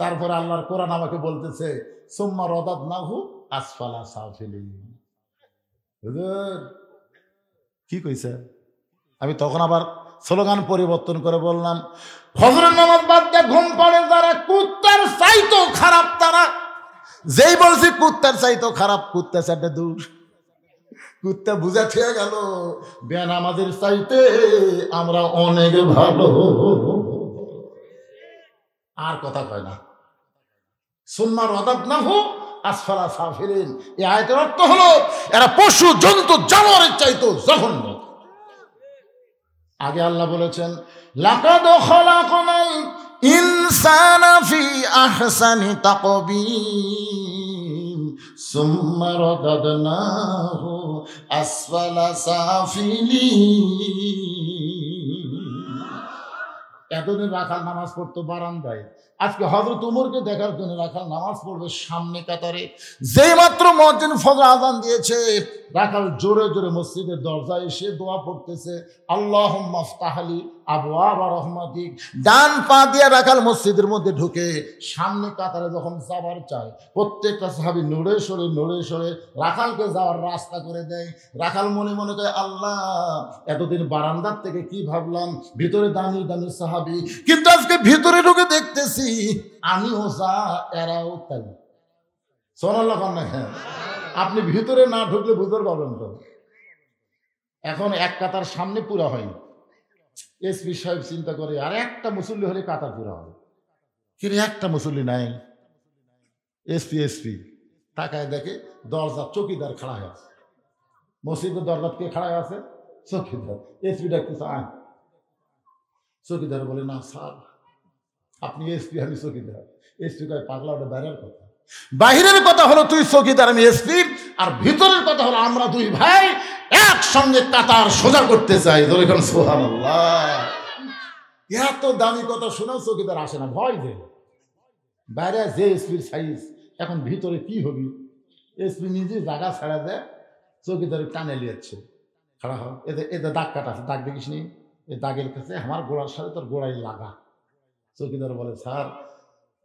তারপরে আল্লাহর কোরআন আমাকে বলতেছে, সুম্মা রাদাদনাহু আসফালা সাফিলিন। কি কইছে? আমি তখন আবার স্লোগান পরিবর্তন করে বললাম, ফজরের নামাজ বাদ দিয়ে ঘুম পড়ে যারা কুত্তার চাইতো খারাপ তারা। যেই বলছি কুত্তার চাইতো খারাপ, কুত্তা চারটে দূর। কুত্তা বুঝা খেয়ে গেল বেনামাজের চাইতে আমরা অনেক ভালো। আর কথা কয় না। সুম্মার অদাব না হোক আসফালা সাফিলিন, এই আয়াতের অর্থ হলো এরা পশু জন্তু জানোয়ারের চাইতো জঘন্য। আগে আল্লাহ বলেছেন লাকাদ খালাকনাল ইনসানা ফি আহসানি তাকবীম সুম্মা রাদাদনাহু আসফালা সাফিলিন। এতদিন রাখাল নামাজ পড়তো বারান্দায়, আজকে হযরত উমরকে দেখার জন্য রাখাল নামাজ পড়বে সামনে কাতারে। যেই মাত্র মুয়াজ্জিন ফজর আযান দিয়েছে, রাখাল জোরে জোরে মসজিদের দরজায় এসে দোয়া পড়তেছে, আল্লাহুম্মা ইফতাহলি আবওয়াবা রাহমাতিক। ডান পা দিয়ে রাখাল মসজিদের মধ্যে ঢুকে সামনে কাতারে যখন যাবার চায়, প্রত্যেকটা সাহাবী নড়ে সরে রাখালকে যাওয়ার রাস্তা করে দেয়। রাখাল মনে মনে কয়, আল্লাহ এতদিন বারান্দার থেকে কি ভাবলাম ভিতরে দামি দামি সাহাবী, কিন্তু আজকে ভিতরে ঢুকে দেখতেছি আমিও যা এরাও তাই। সুবহানাল্লাহ। হ্যাঁ, আপনি ভিতরে না ঢুকলে বুঝতে পারবেন তো। এখন এক কাতার সামনে পুরা হয়নি, এসপি সাহেব চিন্তা করে আর একটা মুসল্লি হলে কাতার পুরা হবে, কিন্তু একটা মুসল্লি নাই। এসপি তাকায় দেখে দরজা চৌকিদার খাড়া হয়ে আছে, মসজিদের দরজা কে খাড়া হয়ে আছে? চৌকিদার। এসপি ডাকতেছে আয়। চৌকিদার বলে, না স্যার আপনি এসপি, আমি চৌকিদার। এসপি কয়, পাগলা ওটা বাইরের কথা। বাহিরের কথা হলো তুই চৌকিদার আমি এসপি, আর ভিতরের কথা হলো আমরা দুই ভাই একসঙ্গে কাতার সোজা করতে চাই। ধরেন সুবহানাল্লাহ। এত দামি কথা শোনাও চৌকিদার আসে না, ভয় যে বাইরে যে এসপির সাইজ, এখন ভিতরে কি হবি? এসপি নিজে জায়গা ছাড়া দেয়, চৌকিদারের টানে লিয়াচ্ছে, খাড়া হয়। এতে দাগ কাটা আছে, দাগ দেখিস নি? এই দাগের কাছে আমার গোড়ার সাথে তোর গোড়ায় লাগা। চৌকিদার বলে, স্যার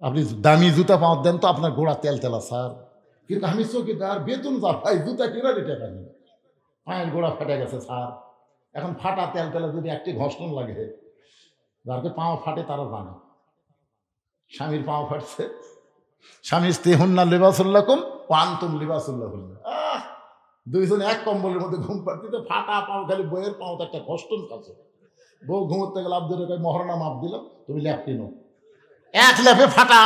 আপনি দামি জুতা পাওয়া দেন তো, আপনার গোড়া তেলা স্যার। কিন্তু আমি চৌকিদার, বেতন যা ভাই, জুতা কিনা টাকা নেই, পায়ের গোড়া ফেটে গেছে স্যার। এখন ফাটা তেলা যদি একটি ঘর্ষণ লাগে, যাকে পাও ফাটে তারা জানে। স্বামীর পাও ফাটছে, স্বামী স্ত্রী হুন্না লিবাসুল্লাকুম ওয়া আনতুম লিবাসুল্লাহুম। দুইজনে এক কম্বলের মধ্যে ঘুম পাচ্ছি, তো ফাটা পাও, খালি বইয়ের পাও তো একটা ঘর্ষণ কাছে। বউ ঘুমোতে গেলে আব্দুল মহরণা মাপ দিলাম, তুমি ল্যাপ কিনো। এক ল্যাপে ফাটা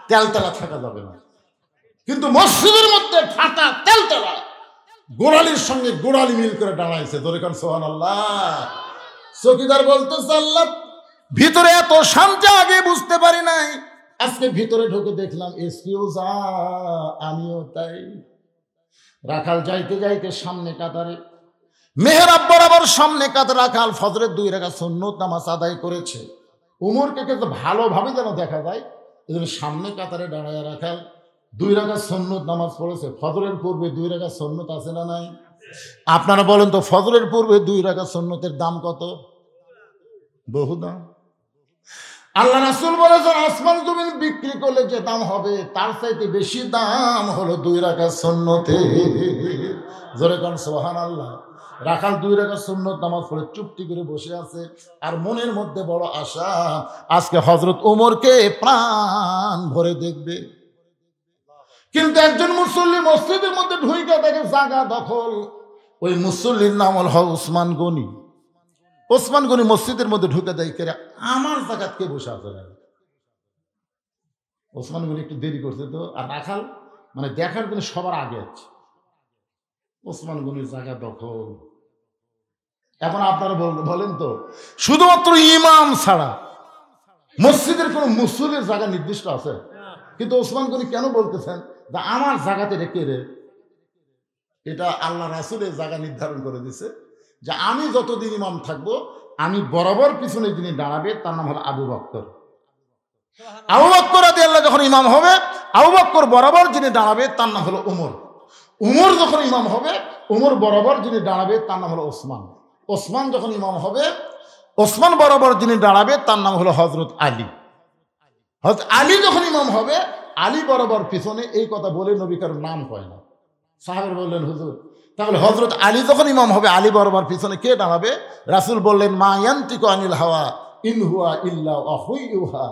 তেলা থাকা যাবে না, কিন্তু মসজিদের মধ্যে ফাটা তেলা গোড়ালির সঙ্গে গোড়ালি মিল করে দাঁড়াইছে। ধরে কারণ সুবহানাল্লাহ। চৌকিদার বলতেছে, আল্লাহ ভিতরে এত শান্তি আগে বুঝতে পারি নাই, আজকে ভিতরে ঢুকে দেখলাম এসপিও যা আমিও তাই। রাখাল যাইতে যাইতে সামনে কাতারে, মেহরাব বরাবর সামনে কাতার রাখাল ফজরের 2 রাকাত সুন্নত নামাজ আদায় করেছে। উমরকে কিন্তু ভালোভাবে যেন দেখা যায়, এজন্য সামনে কাতারে দাঁড়ায় রাখাল 2 রাকাত সুন্নত নামাজ পড়েছে। ফজরের পূর্বে 2 রাকাত সুন্নত আছে না নাই? আপনারা বলেন তো, ফজরের পূর্বে 2 রাকাত সুন্নতের দাম কত? বহু দাম। আল্লাহ রাসূল বলেছেন, আসমান জমিন বিক্রি করলে যে দাম হবে তার চাইতে বেশি দাম হলো 2 রাকাত সুন্নতের। জোরে কোন সুবহানাল্লাহ। রাখাল 2 রাকাত সুন্নত নামাজ পড়ে চুপটি করে বসে আছে, আর মনের মধ্যে বড় আশা, আজকে হযরত ওমরকে প্রাণ ভরে দেখবে। কিন্তু একজন মুসল্লি মসজিদের মধ্যে ঢুইকা দেখে জায়গা দখল। ওই মুসল্লির নাম হল ওসমান গনি। ওসমান গনি মসজিদের মধ্যে ঢুকে দেখে আমার জায়গাত কে বসে আছে। ওসমান গনি একটু দেরি করছে তো, আর রাখাল মানে দেখার জন্য সবার আগে আছে। ওসমান গনির জায়গা দখল। এখন আপনারা বলেন তো, শুধুমাত্র ইমাম ছাড়া মসজিদের কোন মুসল্লির জায়গা নির্দিষ্ট আছে? কিন্তু ওসমান গনি কেন বলতেছেন যে আমার জায়গাতে রেখে রে? এটা আল্লাহ রাসূলের জায়গা নির্ধারণ করে দিছে যে আমি যতদিন ইমাম থাকবো, আমি বরাবর পিছনে যিনি দাঁড়াবে তার নাম হলো আবু বকর। আবু বকর রাদিয়াল্লাহু যখন ইমাম হবে, আবু বকর বরাবর যিনি দাঁড়াবে তার নাম হলো উমর। উমর যখন ইমাম হবে, উমর বরাবর যিনি দাঁড়াবে তার নাম হলো ওসমান। ওসমান যখন ইমাম হবে, ওসমান বরাবর যিনি দাঁড়াবে তার নাম হলো হযরত আলী। হযরত আলী যখন ইমাম হবে, আলী বরাবর পিছনে। এই কথা বলে নবী কারোর নাম কয় না। সাহাবের বললেন হুজুর তাহলে হযরত আলী যখন ইমাম হবে আলী বরাবর পিছনে কে দাঁড়াবে? রাসূল বললেন মা ইয়ান্তিকু আনিল হাওয়া ইন হুয়া ইল্লা ওয়াহয়ুহা,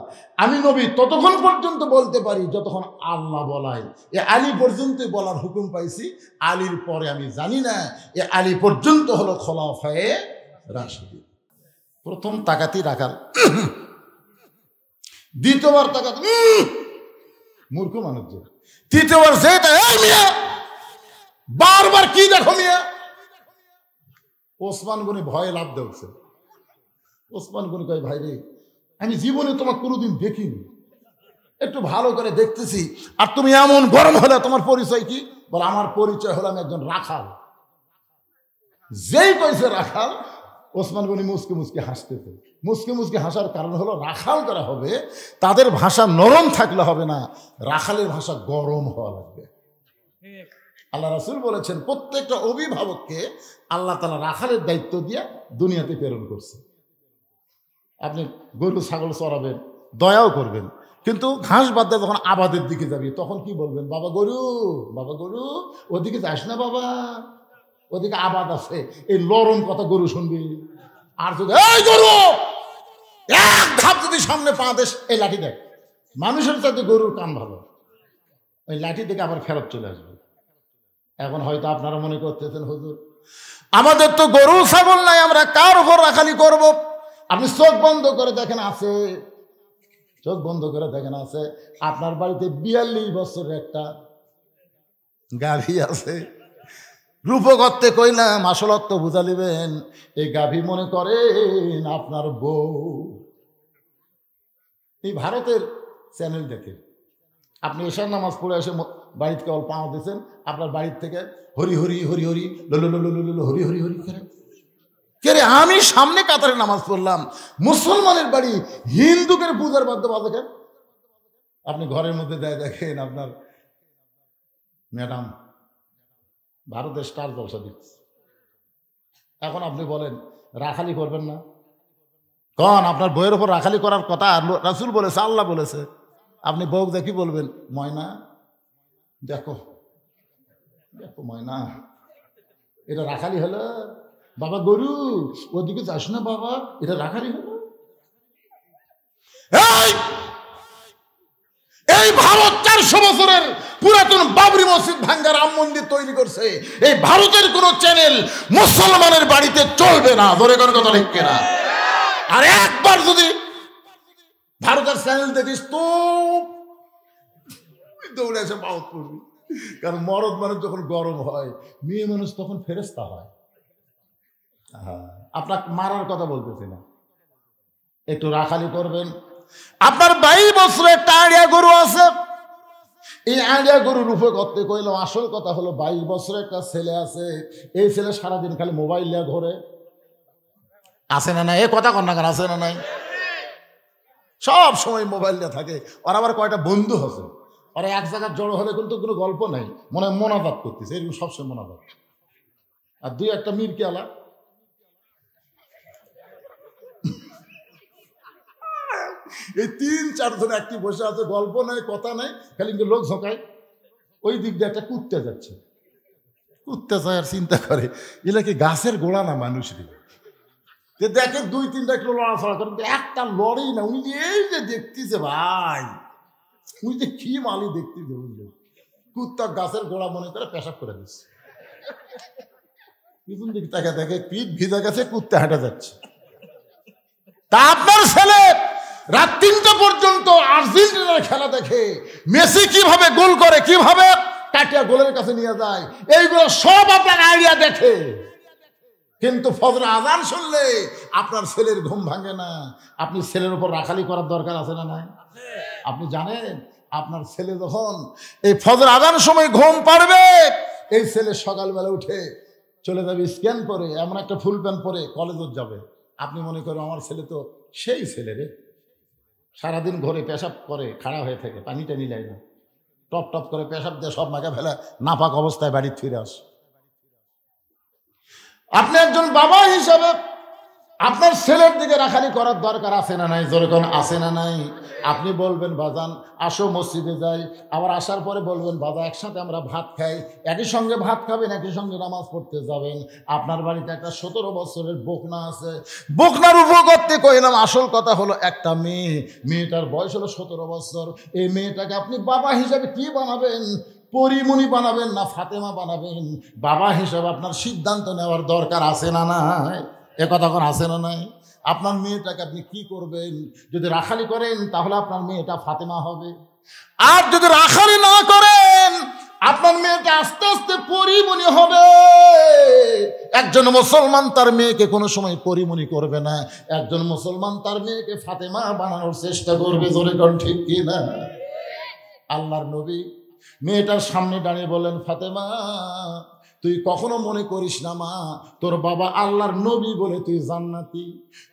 আমি নবী ততক্ষণ পর্যন্ত বলতে পারি যতক্ষণ আল্লাহ বলায়। এ আলী পর্যন্ত বলার হুকুম পাইছি, আলীর পরে আমি জানি না। এ আলী পর্যন্ত হলো খোলাফায়ে রাশিদিন। প্রথম তাকাতি রাখাল, দ্বিতীয়বার তাকাত মূর্খ মানুষ, তৃতীয়বার যেটা মিয়া বারবার কি দেখো মিয়া। ওসমান গনি ভয়ে লাভ দেওয়া। ওসমান গনি কয় ভাই রে আমি জীবনে তোমার কোনোদিন দেখিনি, একটু ভালো করে দেখতেছি, আর তুমি এমন গরম হলে তোমার পরিচয় কি? বলে আমার পরিচয় হলো আমি একজন রাখাল। যেই কইছে রাখাল ওসমান গনি মুসকে মুসকে হাসতেছে। মুসকে মুসকে হাসার কারণ হলো রাখাল করা হবে, তাদের ভাষা নরম থাকলে হবে না, রাখালের ভাষা গরম হওয়া লাগবে। আল্লাহ রাসূল বলেছেন প্রত্যেকটা অভিভাবককে আল্লাহ তাআলা রাখালের দায়িত্ব দিয়ে দুনিয়াতে প্রেরণ করছে। আপনি গরু ছাগল চড়াবেন, দয়াও করবেন, কিন্তু ঘাস বাদ দিয়ে যখন আবাদের দিকে যাবি তখন কি বলবেন? বাবা গরু, বাবা গরু, ওদিকে যাস না বাবা, ওদিকে আবাদ আছে। এই লরম কথা গরু শুনবি। আর যদি এই গরু এক ধাপ যদি সামনে পা দেশ, এই লাঠি দেখ, মানুষের চাইতে গরুর কান ভালো, ওই লাঠি থেকে আবার ফেরত চলে আসবে। এখন হয়তো আপনারা মনে করতেছেন হুজুর আমাদের তো গরু ছাগল নাই, আমরা কার উপর রাখালি করব? আপনি চোখ বন্ধ করে দেখেন আছে, চোখ বন্ধ করে দেখেন আছে, আপনার বাড়িতে 42 বছরের একটা গাভী আছে। রূপকত্বে কইলাম আসলত্ব বুঝা লিবেন, এই গাভী মনে করেন আপনার বউ। এই ভারতের চ্যানেল দেখে আপনি এশার নামাজ পড়ে এসে বাড়িতে কেবল পাওয়া দিয়েছেন, আপনার বাড়ির থেকে হরি হরি হরি হরি লুলু হরি হরি হরি করে কে রে? আমি সামনে কাতারে নামাজ পড়লাম, মুসলমানের বাড়ি হিন্দুকের পূজার বাদ্য বাজাকেন। আপনি ঘরের মধ্যে দেয় দেখেন আপনার ম্যাডাম ভারতের স্টার জলসা দিচ্ছে। এখন আপনি বলেন রাখালি করবেন না? কন আপনার বইয়ের উপর রাখালি করার কথা রাসূল বলেছে, আল্লাহ বলেছে। আপনি বউ দেখি বলবেন ময়না দেখো দেখো ময়না, এটা রাখালি হলো? বাবা গরু ওদিকে যাস না বাবা, এটা রাখালি হলো? এই ভারত 400 বছরের পুরাতন বাবরি মসজিদ ভাঙ্গা রাম মন্দির তৈরি করছে। এই ভারতের কোন চ্যানেল মুসলমানের বাড়িতে চলবে না, ধরে কোন কথা লিখবে না। আর একবার যদি ভারতের চ্যানেল দেখিস তো দৌড়ে এসে পাউত করবি, কারণ মরদ মানুষ যখন গরম হয়, মেয়ে মানুষ তখন ফেরেশতা হয়। আপনার মারার কথা বলতেছি না, একটু রাখালি করবেন। আপনার 22 বছরের একটা আড়িয়া গরু আছে, এই আড়িয়া গরুর রূপে করতে কইলাম আসল কথা হলো 22 বছরের একটা ছেলে আছে, এই ছেলে সারাদিন খালি মোবাইল নিয়ে ঘোরে, আছে না নাই? এ কথা কন না কেন, আছে না নাই? সব সময় মোবাইল নিয়ে থাকে। ওর আবার কয়টা বন্ধু আছে, ওরা এক জায়গায় জড়ো হলে কিন্তু কোনো গল্প নাই, মনে হয় মোনাজাত করতেছে, এরকম সবসময় মোনাজাত। আর 2-1টা মির্কি আলা, এই 3-4 জন একটি বসে আছে, গল্প নাই কথা নাই, খালি লোক ঝোঁকায়। ওই দিক দিয়ে একটা কুত্তে যাচ্ছে, কুত্তে যায় আর চিন্তা করে এলা কি গাছের গোড়া না মানুষের। দেখে 2-3টা একটু লড়াচড়া করে, একটা লড়েই না। উনি এই যে দেখতেছে ভাই, উনি যে কি মালি দেখতেছে, বুঝলে কুত্তা গাছের গোড়া মনে করে পেশাব করে দিচ্ছে। পিছন দিকে তাকে দেখে পিঠ ভিজা গেছে, কুত্তা হাঁটা যাচ্ছে। তা আপনার ছেলে রাত 3টা পর্যন্ত আর্জেন্টিনার খেলা দেখে, মেসি কিভাবে গোল করে, কিভাবে কাটিয়া গোলের কাছে নিয়ে যায়, এইগুলো সব আপনার আইডিয়া দেখে। কিন্তু ফজর আজান শুনলে আপনার ছেলের ঘুম ভাঙে না। আপনি ছেলের উপর রাখালি করার দরকার আছে না নাই? আপনি জানেন আপনার ছেলে যখন এই ফজর আজান সময় ঘুম পাড়বে, এই ছেলে সকালবেলা উঠে চলে যাবে স্ক্যান করে, এমন একটা ফুল প্যান্ট পরে কলেজে যাবে। আপনি মনে করেন আমার ছেলে তো সেই ছেলে রে, সারাদিন ঘরে পেশাব করে খাড়া হয়ে থাকে, পানি টানি নেয় না, টপ টপ করে পেশাব দিয়ে সব মাখা ফেলা নাপাক অবস্থায় বাড়ি ফিরে আস। আপনি একজন বাবা হিসাবে আপনার ছেলের দিকে রাখালি করার দরকার আছে না নাই? যেরকম আছে না নাই? আপনি বলবেন বাজান আসো মসজিদে যাই, আবার আসার পরে বলবেন বাবা একসাথে আমরা ভাত খাই, একই সঙ্গে ভাত খাবেন, একই সঙ্গে নামাজ পড়তে যাবেন। আপনার বাড়িতে একটা 17 বছরের বকনা আছে, বকনার উপর করতে কইলাম, আসল কথা হলো একটা মেয়ে, মেয়েটার বয়স হলো 17 বছর। এই মেয়েটাকে আপনি বাবা হিসাবে কি বানাবেন? পরিমণি বানাবেন না ফাতেমা বানাবেন? বাবা হিসাবে আপনার সিদ্ধান্ত নেওয়ার দরকার আছে না নাই? এ কথা কোন আছে না নাই? আপনার মেয়েটাকে আপনি কি করবেন? যদি রাখালি করেন তাহলে আপনার মেয়েটা ফাতেমা হবে, আর যদি রাখালি না করেন আপনার মেয়েটা আস্তে আস্তে পরিমণি হবে। একজন মুসলমান তার মেয়েকে কোনো সময় পরিমণি করবে না, একজন মুসলমান তার মেয়েকে ফাতেমা বানানোর চেষ্টা করবে। জোরে কোন ঠিক কি না? আল্লাহর নবী মেয়েটার সামনে দাঁড়িয়ে বললেন, ফাতেমা তুই কখনো মনে করিস না মা, তোর বাবা আল্লাহর নবী বলে তুই জান্নাতি,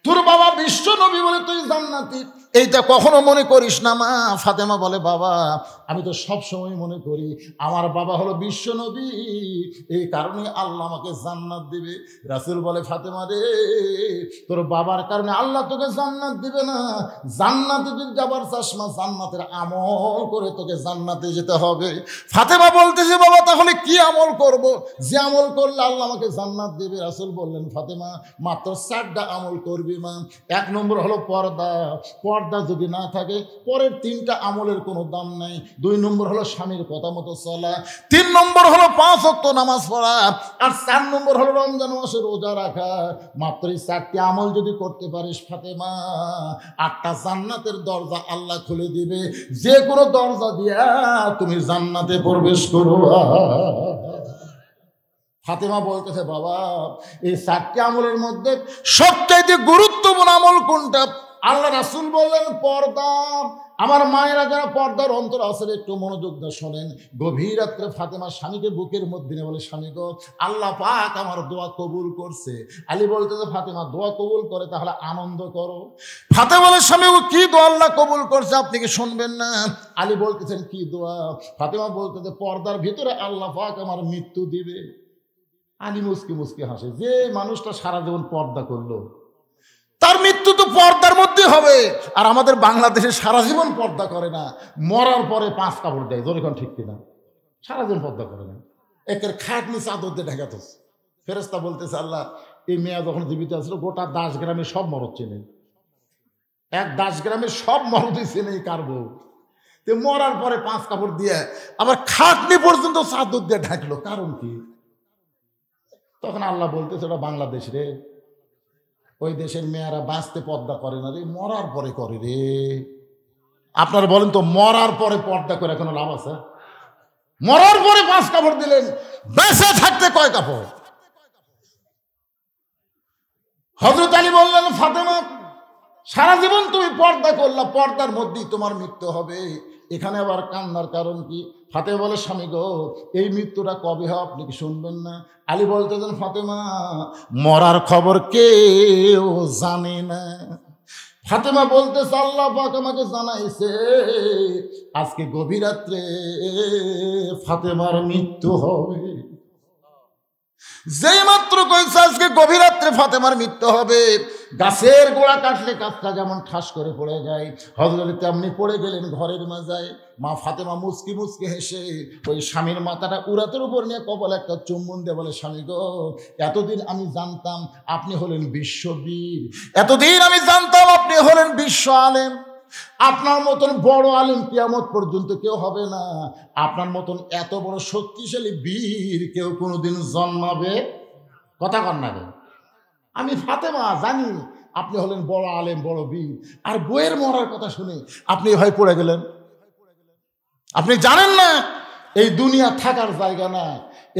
তোর বাবা বিশ্ব নবী বলে তুই জান্নাতি, এইটা কখনো মনে করিস না মা। ফাতেমা বলে, বাবা আমি তো সব সময় মনে করি আমার বাবা হলো বিশ্ব নবী, এই কারণে আল্লাহ আমাকে জান্নাত দিবে। রাসূল বলে, ফাতেমা রে তোর বাবার কারণে আল্লাহ তোকে জান্নাত দিবে না, জান্নাতে যদি যাবার চাস মা জান্নাতের আমল করে তোকে জান্নাতে যেতে হবে। ফাতেমা বলতেছে, বাবা তাহলে কি আমল করব যে আমল করলে আল্লাহ আমাকে জান্নাত দেবে? রাসূল বললেন, ফাতেমা মাত্র 4টা আমল করবি মা। 1 নম্বর হলো পর্দা, পর্দা যদি না থাকে পরের 3টা আমলের কোনো দাম নাই। 2 নম্বর হলো স্বামীর কথা মতো চলা, 3 নম্বর হলো 5 ওয়াক্ত নামাজ পড়া, আর 4 নম্বর হলো রমজান মাসে রোজা রাখা। মাত্র এই 4টি আমল যদি করতে পারিস ফাতেমা, 8টা জান্নাতের দরজা আল্লাহ খুলে দিবে, যে কোনো দরজা দিয়া তুমি জান্নাতে প্রবেশ করবা। ফাতেমা বলতেছে, বাবা এই 4টি আমলের মধ্যে সবচাইতে গুরুত্বপূর্ণ আমল কোনটা? আল্লাহ রাসূল বললেন পর্দা। আমার মায়েরা যারা পর্দার অন্তর আছে একটু মনোযোগ দিয়ে শোনেন। গভীর রাত্রে ফাতেমা স্বামীকে বুকের মধ্যে নিয়ে বলে, স্বামী গো আল্লাহ পাক আমার দোয়া কবুল করছে। আলী বলতেছে, ফাতেমা দোয়া কবুল করে তাহলে আনন্দ করো। ফাতেমা বলে, স্বামী গো কি দোয়া আল্লাহ কবুল করছে আপনি কি শুনবেন না? আলী বলতেছেন, কি দোয়া? ফাতেমা বলতেছে, পর্দার ভিতরে আল্লাহ পাক আমার মৃত্যু দিবে। আলী মুস্কি মুস্কি হাসে, যে মানুষটা সারা জীবন পর্দা করলো তার মৃত্যু তো পর্দার মধ্যে হবে, আর আমাদের বাংলাদেশে সারা জীবন পর্দা করে না, মরার পরে 5 কাপড় দেয়। যেরকম ঠিক কিনা? সারা জীবন পর্দা করে না, একের খাট নিচে আদর দিয়ে ঢাকাত। ফেরেশতা বলতেছে, আল্লাহ এই মেয়া যখন জীবিত আছিল গোটা 10 গ্রামে সব মরদ চেনে, 10 গ্রামে সব মরদই চেনে কার বউ। তো মরার পরে 5 কাপড় দিয়ে আবার খাটনি পর্যন্ত চাদর দিয়ে ঢাকলো, কারণ কি? তখন আল্লাহ বলতেছে, ওটা বাংলাদেশ রে, ওই দেশের মেয়েরা বাঁচতে পর্দা করে না রে, মরার পরে করে রে। আপনারা বলেন তো, মরার পরে পর্দা করে কোনো লাভ আছে? মরার পরে 5 কাপড় দিলেন, বেঁচে থাকতে কয় কাপড়? হযরত আলী বললেন, ফাতেমা সারা জীবন তুমি পর্দা করলা, পর্দার মধ্যেই তোমার মৃত্যু হবে, এখানে আবার কান্নার কারণ কি? ফাতেমা বলে, স্বামী গো এই মৃত্যুটা কবে হয় আপনি কি শুনবেন না? আলী বলতেছেন, ফাতেমা মরার খবর কেউ জানে না। ফাতেমা বলতেছে, আল্লাহ পাক আমাকে জানাইছে আজকে গভীর রাত্রে ফাতেমার মৃত্যু হবে। যেই মাত্র কইছে আজকে গভীর রাত্রে ফাতেমার মৃত্যু হবে, গাছের গোড়া কাটলে কাঠটা যেমন ঠাস করে পড়ে যায়, হযরত তেমনি পড়ে গেলেন ঘরের মাজায়। মা ফাতেমা মুচকি মুচকি হেসে ওই স্বামীর মাথাটা উরাতের উপর নিয়ে কপালে একটা চুম্বন দিয়ে বলে, স্বামী গো এতদিন আমি জানতাম আপনি হলেন বিশ্ববীর, এতদিন আমি জানতাম আপনি হলেন বিশ্ব আলেম, আপনার মতন বড় আলেম কিয়ামত পর্যন্ত কেউ হবে না, আপনার মতন এত বড় শক্তিশালী বীর কেউ কোনোদিন জন্মাবে। কথা কন না কেন? আমি ফাতেমা জানি আপনি হলেন বড় আলেম, বড় বীর, আর বইয়ের মরার কথা শুনে আপনি ভয় পড়ে গেলেন। আপনি জানেন না এই দুনিয়া থাকার জায়গা না,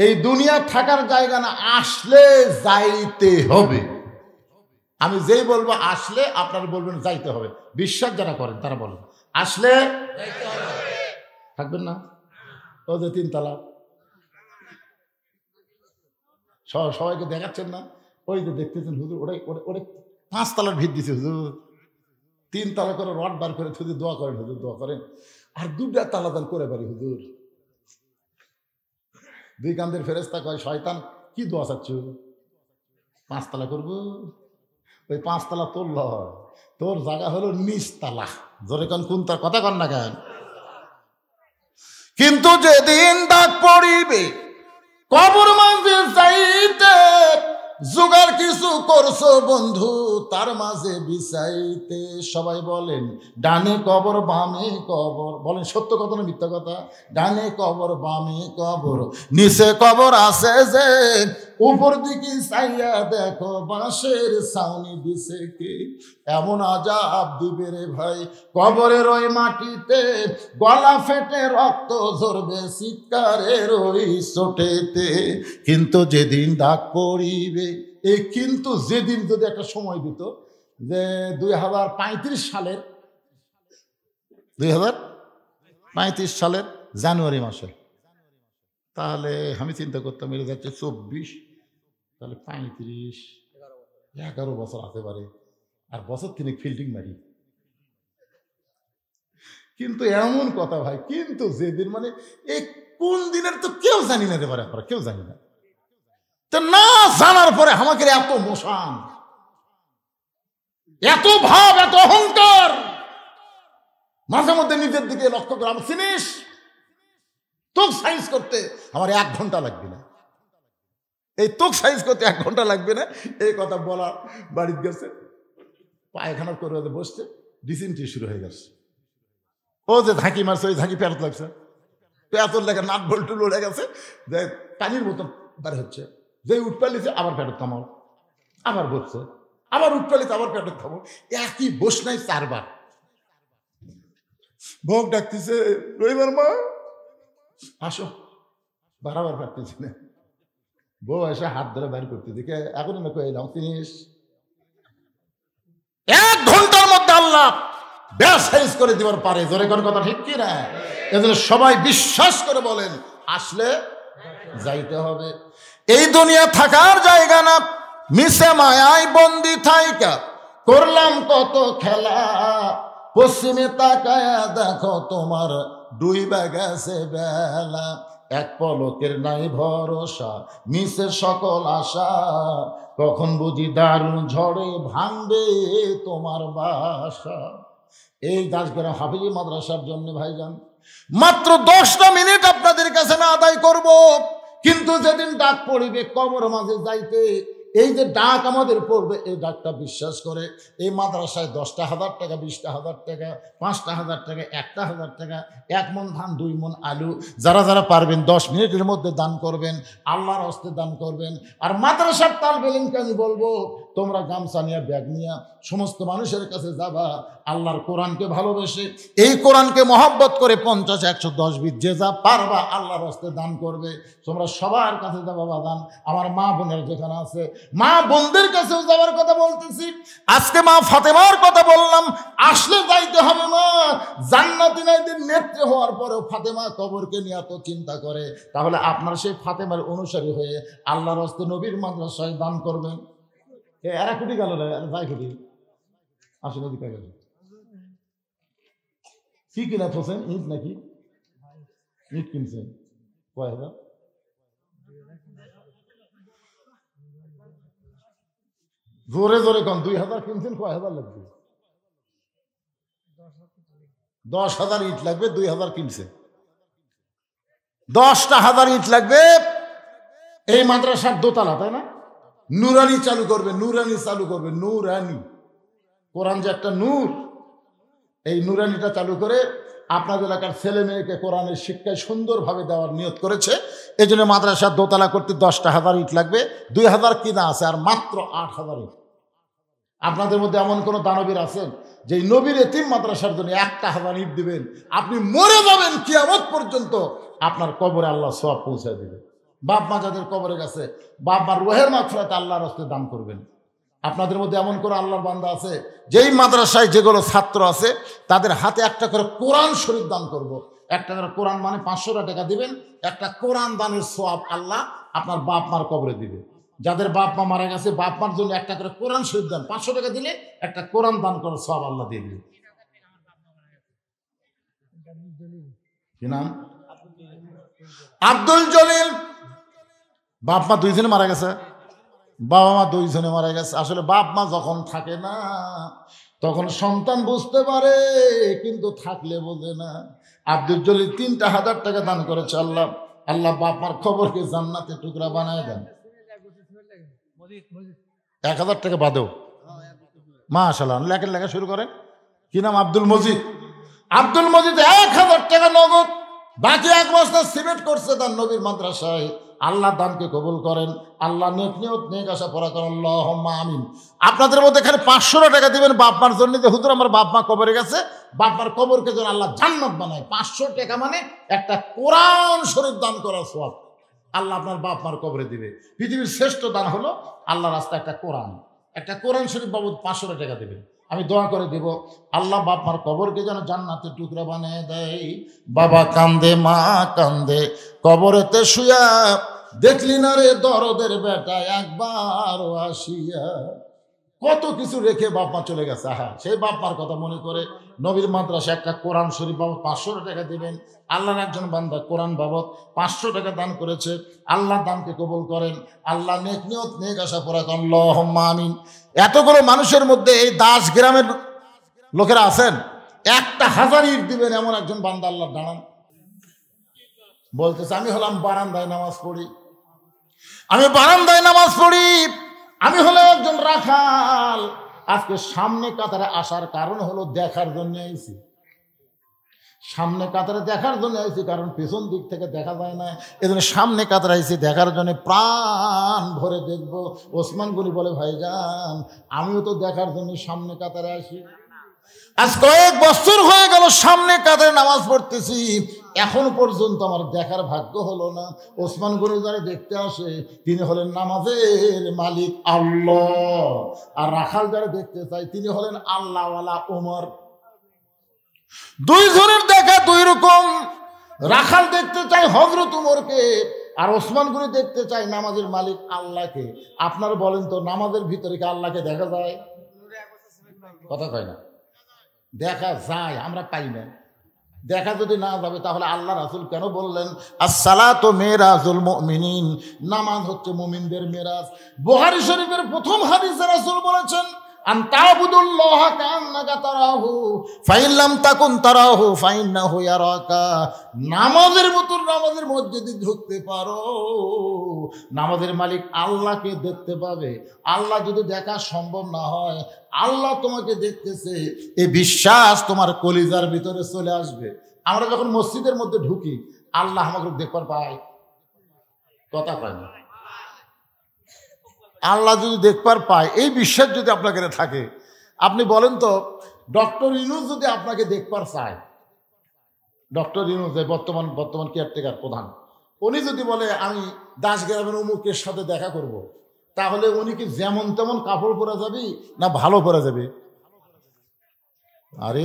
এই দুনিয়া থাকার জায়গা না, আসলে যাইতে হবে। আমি যেই বলবো আসলে আপনারা বলবেন যাইতে হবে। বিশ্বাস যারা করেন তারা বলেন আসলে থাকবেন না। ও যে 3 তালা সবাইকে দেখাচ্ছেন না, ওই যে দেখতেছেন হুজুর, ওটাই 5 তালার ভিত দিছে হুজুর, 3 তালা করে রড বার করে হুজুর দোয়া করেন, হুজুর দোয়া করেন, আর 2টা তালা দান করে পারি হুজুর। 2 কান্দের ফেরেশতা কয়, শয়তান কি দোয়া চাচ্ছ? 5 তালা করবো? ওই 5 তলা তুলল হয়, তোর জায়গা হলো নিচতলা। জোরে কোন তার কথা কন না কেন? কিন্তু যেদিন ডাক পড়িবে কবর মাঝে যাইতে, জোগাড় কিছু করছো বন্ধু তার মাঝে বিছাইতে। সবাই বলেন ডানে কবর বামে কবর, বলেন সত্য কথা না মিথ্যা কথা? ডানে কবর বামে কবর, নিচে কবর আছে যে, উপর দিকে চাইয়া দেখো বাঁশের ছাউনি দিছে কে। এমন আজাব দিবে রে ভাই কবরের ওই মাটিতে, গলা ফেটে রক্ত ঝরবে চিৎকারের ওই চোটেতে। কিন্তু যেদিন ডাক পড়িবে, এই কিন্তু যেদিন যদি একটা সময় দিত যে 2035 সালের জানুয়ারি মাসে, তাহলে আমি চিন্তা করতাম এটা যাচ্ছে 24, তাহলে 35 11 বছর আসতে পারে, আর বছর 3 ফিল্ডিং মারি। কিন্তু এমন কথা ভাই, কিন্তু যেদিন মানে এই কোন দিনের তো কেউ জানি না রে পারে, আপনারা কেউ জানি না। তো না জানার পরে আমাকে এত মোশান, এত ভাব, এত অহংকার, মাঝে মধ্যে নিজের দিকে লক্ষ্য করে আমার চিনিস তোক সাইজ করতে আমার 1 ঘন্টা লাগবে না, এই তোক সাইজ করতে 1 ঘন্টা লাগবে না, এই কথা বলা বাড়িতে গেছে, পায়খানা করে বসছে, ডিসেন্ট্রি শুরু হয়ে গেছে। ও যে ঝাঁকি মারছে, ওই ঝাঁকি পেঁয়াজ লাগছে, পেঁয়াজের লেগে নাট বল্টু লড়ে গেছে, যে পানির মতন বার হচ্ছে, যে উঠপালিছে আবার পেটত থামাও, আবার বসছে, আবার উঠপালিছে আবার পেটত থামো, একই বস নাই 4 বার। ভোগ ডাকতেছে, রবিবার মা আসো, বারাবার পারতেছি না। বউ এসে হাত ধরে বাইর করতে দেখে এখন না কয়ে এলাম জিনিস 1 ঘন্টার মধ্যে আল্লাহ বেসাইজ করে দিবার পারে। জোরে কোন কথা ঠিক কি না? এজন্য সবাই বিশ্বাস করে বলেন আসলে যাইতে হবে। এই দুনিয়া থাকার জায়গা না, মিশে মায়ায় বন্দি থাইকা করলাম কত খেলা, পশ্চিমে তাকায়া দেখো তোমার ডুইবা গেছে বেলা, এক পলকের নাই ভরসা মিশে সকল আশা, কখন বুঝি দারুণ ঝড়ে ভাঙবে তোমার বাসা। এই দাসগ্রাম হাফিজি মাদ্রাসার জন্য ভাইজান মাত্র 10টা মিনিট আপনাদের কাছে আমি আদায় করব, কিন্তু যেদিন ডাক পড়িবে কবর মাঝে যাইতে, এই যে ডাক আমাদের পড়বে, এই ডাকটা বিশ্বাস করে এই মাদ্রাসায় 10,000 টাকা, 20,000 টাকা, 5,000 টাকা, 1,000 টাকা, 1 মন ধান, 2 মন আলু, যারা যারা পারবেন 10 মিনিটের মধ্যে দান করবেন, আল্লাহর হস্তে দান করবেন। আর মাদ্রাসার তালবে ইলমকে আমি বলবো তোমরা গামছা নিয়ে, ব্যাগ নিয়ে সমস্ত মানুষের কাছে যাবা, আল্লাহর কোরআনকে ভালোবেসে, এই কোরআনকে মহব্বত করে 50, 100, 10, 20 যে যা পারবা আল্লাহর হস্তে দান করবে। তোমরা সবার কাছে যাবা বাদান, আমার মা বোনের যেখানে আছে মা বোনদের কাছেও যাওয়ার কথা বলতেছি। আজকে মা ফাতেমার কথা বললাম, আসলে যাইতে হবে। মা জান্নাতি নাইদের নেত্রী হওয়ার পরেও ফাতেমা কবরকে নিয়ে এত চিন্তা করে, তাহলে আপনার সেই ফাতেমার অনুসারী হয়ে আল্লাহর হস্তে নবীর মাদ্রাসায় দান করবেন। এরা কুটি গেল না, যাই কুটি আসে নদী গেল কি কিনা ফোসেন ইট নাকি ইট কিনছেন কয় হাজার? জোরে জোরে কম, 2,000 কিনছেন, কয় হাজার লাগবে? 10,000 ইট লাগবে, 2,000 কিনছেন, 10,000 ইট লাগবে। এই মাদ্রাসার দোতলা, তাই না? নুরানি চালু করবে, নুরানি চালু করবে, নুরানি কোরআন যে একটা নূর, এই নুরানিটা চালু করে আপনাদের এলাকার ছেলে মেয়েকে কোরআনের শিক্ষায় সুন্দরভাবে দেওয়ার নিয়ত করেছে। এই জন্য মাদ্রাসার দোতলা করতে 10,000 ইট লাগবে, 2,000 কিনা আছে, আর মাত্র 8,000 ইট। আপনাদের মধ্যে এমন কোন দানবীর আছেন যে নবীর এতিম মাদ্রাসার জন্য 1,000 ইট দিবেন? আপনি মরে যাবেন, কিয়ামত পর্যন্ত আপনার কবরে আল্লাহ সওয়াব পৌঁছায় দিবে। বাপ মা যাদের কবরে গেছে, বাপ মার রুহের মাগফিরাতে আল্লাহর হস্তে দান করবেন। আপনাদের মধ্যে এমন করে আল্লাহর বান্দা আছে যেই মাদ্রাসায় যেগুলো ছাত্র আছে তাদের হাতে একটা করে কোরআন শরীফ দান করব। একটা করে কোরআন মানে 500 টাকা দিবেন, একটা কোরআন দানের সওয়াব আল্লাহ আপনার বাপ মার কবরে দিবে। যাদের বাপ মা মারা গেছে, বাপ মার জন্য একটা করে কোরআন শরীফ দান, 500 টাকা দিলে একটা কোরআন দান করার সওয়াব আল্লাহ দিয়ে দিবে। কি নাম? আব্দুল জলিল। বাপ মা 2 জনে মারা গেছে, বাবা মা দুইজনে মারা গেছে। আসলে বাপ মা যখন থাকে না তখন সন্তান বুঝতে পারে, কিন্তু থাকলে বোঝে না। আব্দুল জলিল 3,000 টাকা দান করেছে। আল্লাহ আল্লাহ বাপ মার খবরকে জান্নাতে টুকরা বানায় দেন। 1,000 টাকা বাদেও মাশাআল্লাহ লেখা শুরু করেন। কি নাম? আব্দুল মজিদ। আব্দুল মজিদ 1,000 টাকা নগদ, বাকি 1 বস্তা সিমেন্ট করছে তার নবীর মাদ্রাসায়। আল্লাহ দানকে কবুল করেন, আল্লাহ নেক নিয়ত নেক আশা পড়া করেন, আল্লাহুম্মা আমিন। আপনাদের মধ্যে এখানে 500 টাকা দিবেন বাপ মার জন্য, যে হুজুর আমার বাপ মা কবরে গেছে, বাপ মার কবরকে যেন আল্লাহ জান্নাত বানায়। 500 টাকা মানে একটা কোরআন শরীফ দান করার সওয়াব আল্লাহ আপনার বাপ মার কবরে দিবে। পৃথিবীর শ্রেষ্ঠ দান হলো আল্লাহ রাস্তায় একটা কোরআন শরীফ বাবদ 500 টাকা দেবেন। আমি দোয়া করে দিব আল্লাহ বাপ মার কবরকে যেন জান্নাতের টুকরা বানিয়ে দেয়। বাবা কান্দে মা কান্দে কবরেতে শুয়া, দেখলি না রে দরদের বেটা একবার আসিয়া। কত কিছু রেখে বাপ মা চলে গেছে। হ্যাঁ, সেই বাপ মার কথা মনে করে নবীর মাদ্রাসা একটা কোরআন শরীফ বাবদ 500 টাকা দিবেন। আল্লাহর একজন বান্দা কোরআন বাবদ 500 টাকা দান করেছে। আল্লাহ দানকে কবুল করেন, আল্লাহ নেক নিয়ত নেক আশা পূরা করেন, আল্লাহুম্মা আমিন। এতগুলো মানুষের মধ্যে এই 10 গ্রামের লোকেরা আছেন, 1,000 ইট দিবেন এমন একজন বান্দা আল্লাহ দাঁড়ান। বলতেছে আমি হলাম বারান্দায় নামাজ পড়ি, আমি হলাম একজন রাখাল। আজকে সামনে কাতারে আসার কারণ হলো দেখার জন্য আইছি। সামনে কাতারে দেখার জন্য আইছি, কারণ পেছন দিক থেকে দেখা যায় না। এজন্য সামনে কাতারে আইছি দেখার জন্য, প্রাণ ভরে দেখবো। ওসমান গনি বলে ভাইজান আমিও তো দেখার জন্য সামনে কাতারে আসি। আজ কয়েক বছর হয়ে গেল সামনে কাতারে নামাজ পড়তেছি, এখন পর্যন্ত আমার দেখার ভাগ্য হলো না। ওসমান গনি যারা দেখতে আসে তিনি হলেন নামাজের মালিক আল্লাহ, আর রাখাল যারা দেখতে চাই তিনি হলেন আল্লাহওয়ালা ওমর। দুইজনের দেখা দুই রকম। রাখাল দেখতে চাই হযরত ওমরকে, আর ওসমান গনি দেখতে চাই নামাজের মালিক আল্লাহকে। আপনারা বলেন তো নামাজের ভিতরে কি আল্লাহকে দেখা যায়? কথা কয় না। দেখা যায়, আমরা পাই না। দেখা যদি না যাবে তাহলে আল্লাহ রাসূল কেন বললেন আসসালাতু মিরাজুল মুমিনিন, নামাজ হচ্ছে মুমিনদের মেরাজ। বুখারী শরীফের প্রথম হাদিসে রাসূল বলেছেন আনতাবুদুল্লাহা কান্নাকা তারাহু ফাইন লাম তাকুন তারাহু ফাইন্নাহু ইয়ারাকা। নামাজের মতো নামাজের মসজিদে ঢুকতে পারো, নামাজের মালিক আল্লাহকে দেখতে পাবে। আল্লাহ যদি দেখা সম্ভব না হয়, আল্লাহ তোমাকে দেখতেছে, এই বিশ্বাস তোমার কলিজার ভিতরে চলে আসবে। আমরা যখন মসজিদের মধ্যে ঢুকি আল্লাহ আমাকে দেখবার পায়, কথা কয় না। আল্লাহ যদি দেখবার পায়, এই বিশ্বাস যদি আপনাকে থাকে, আপনি বলেন তো ডক্টর ইউনূস যদি আপনাকে দেখবার চায়, ডক্টর ইউনূস বর্তমান কেয়ারটেকার প্রধান, উনি যদি বলে আমি 10 গ্রামের অমুকের সাথে দেখা করব, তাহলে উনি কি যেমন তেমন কাপড় পরা যাবি না ভালো পরা যাবে? আরে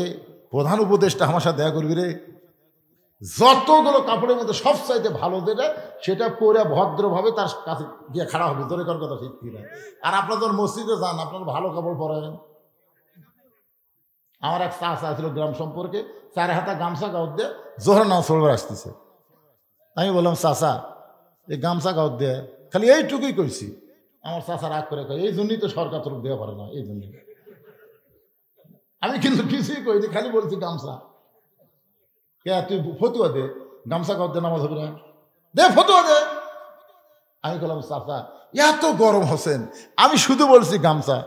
প্রধান উপদেষ্টা আমার সাথে দেখা করবি রে, যতগুলো কাপড়ের মধ্যে সবচাইতে ভালো যেটা সেটা পরে ভদ্রভাবে তার কাছে গিয়ে খাড়া হবে। তোর কথা ঠিক কিনা? আর আপনার যখন মসজিদে যান আপনার ভালো কাপড় পরাবেন। আমার এক চাচা ছিল গ্রাম সম্পর্কে, 4 হাতা গামছা গাউত দিয়ে জোহর নামাজ পড়বার আসতেছে। আমি বললাম চাচা এই গামছা গাউত দিয়ে খালি এইটুকুই কইছি। আমার চাচা রাগ করে কয় এই জন্যই তো সরকার তরফ দেওয়া পারে না, এই জন্য। আমি কিন্তু কিছুই কইনি, খালি বলছি গামছা। কে তুই ফতুয়া দে, গামছা গাউত দিয়ে নামাজ হবে না, দে ফতুয়া দে। আমি বললাম চাচা এত গরম হোসেন, আমি শুধু বলছি গামছা,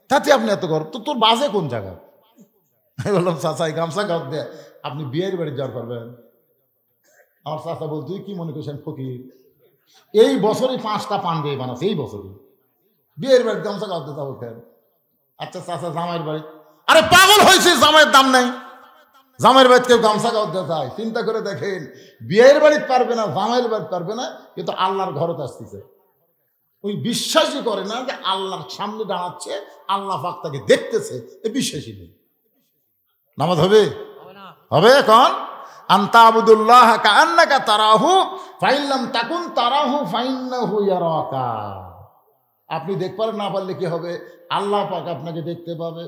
তাতে আপনি এত গরম, তো তোর বাজে কোন জায়গা? আমি বললাম চাচা এই গামছা গাউত দিয়ে আপনি বিয়ের বাড়ি যাওয়ার পারবেন? আমার চাচা বল তুই কি মনে করছেন ফকির, এই বছরই 5টা পাঞ্জাবি বানাচ্ছে, এই বছরই বিয়ের বাড়ি গামছা গাউতে যাবো কেন? আচ্ছা চাচা জামাইয়ের বাড়ি, আরে পাগল হয়েছে, জামাইয়ের দাম নাই, জামাইয়ের বাড়িতে কেউ গামছা গাউতে যায়? চিন্তা করে দেখেন, বিয়ের বাড়িতে পারবে না, জামাইয়ের বাড়িতে পারবে না, কিন্তু আল্লাহর ঘরত আসতেছে। ওই বিশ্বাসই করে না যে আল্লাহর সামনে দাঁড়াচ্ছে, আল্লাহ পাক তাকে দেখতেছে, এই বিশ্বাসই নেই। নামাজ হবে? হবে এখন আনতাবুদুল্লাহ কাআন্নাকা তারাহু ফাইন লাম তাকুন তারাহু ফাইন্নাহু ইয়ারাকা। আপনি দেখবার না পারলে কি হবে? আল্লাহ পাক আপনাকে দেখতে পাবে।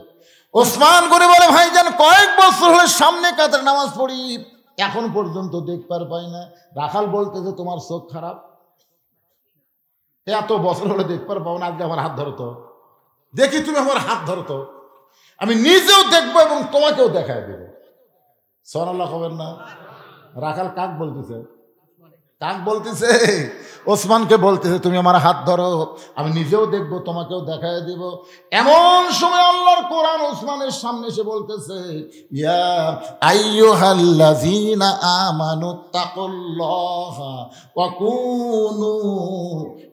ওসমান গনি বলে ভাইজান কয়েক বছর হলে সামনে কাতারে নামাজ পড়ি, এখন পর্যন্ত দেখবার পাই না। রাখাল বলতেছে তোমার চোখ খারাপ। এত বছর হলে দেখবার পাবো না, আজকে আমার হাত ধরো তো, দেখি তুমি আমার হাত ধরো তো, আমি নিজেও দেখবো এবং তোমাকেও দেখায় দেবো। সুবহানাল্লাহ হবেন না? রাখাল কাক বলতেছে? কাক বলতেছে ওসমানকে, বলতেছে তুমি আমার হাত ধরো, আমি নিজেও দেখবো তোমাকেও দেখায় দিব। এমন সময় আল্লাহর কোরআন ওসমানের সামনে এসে বলতেছে, ইয়া আইয়ুহাল্লাযীনা আমানুত্তাকুল্লাহা ওয়া কুনু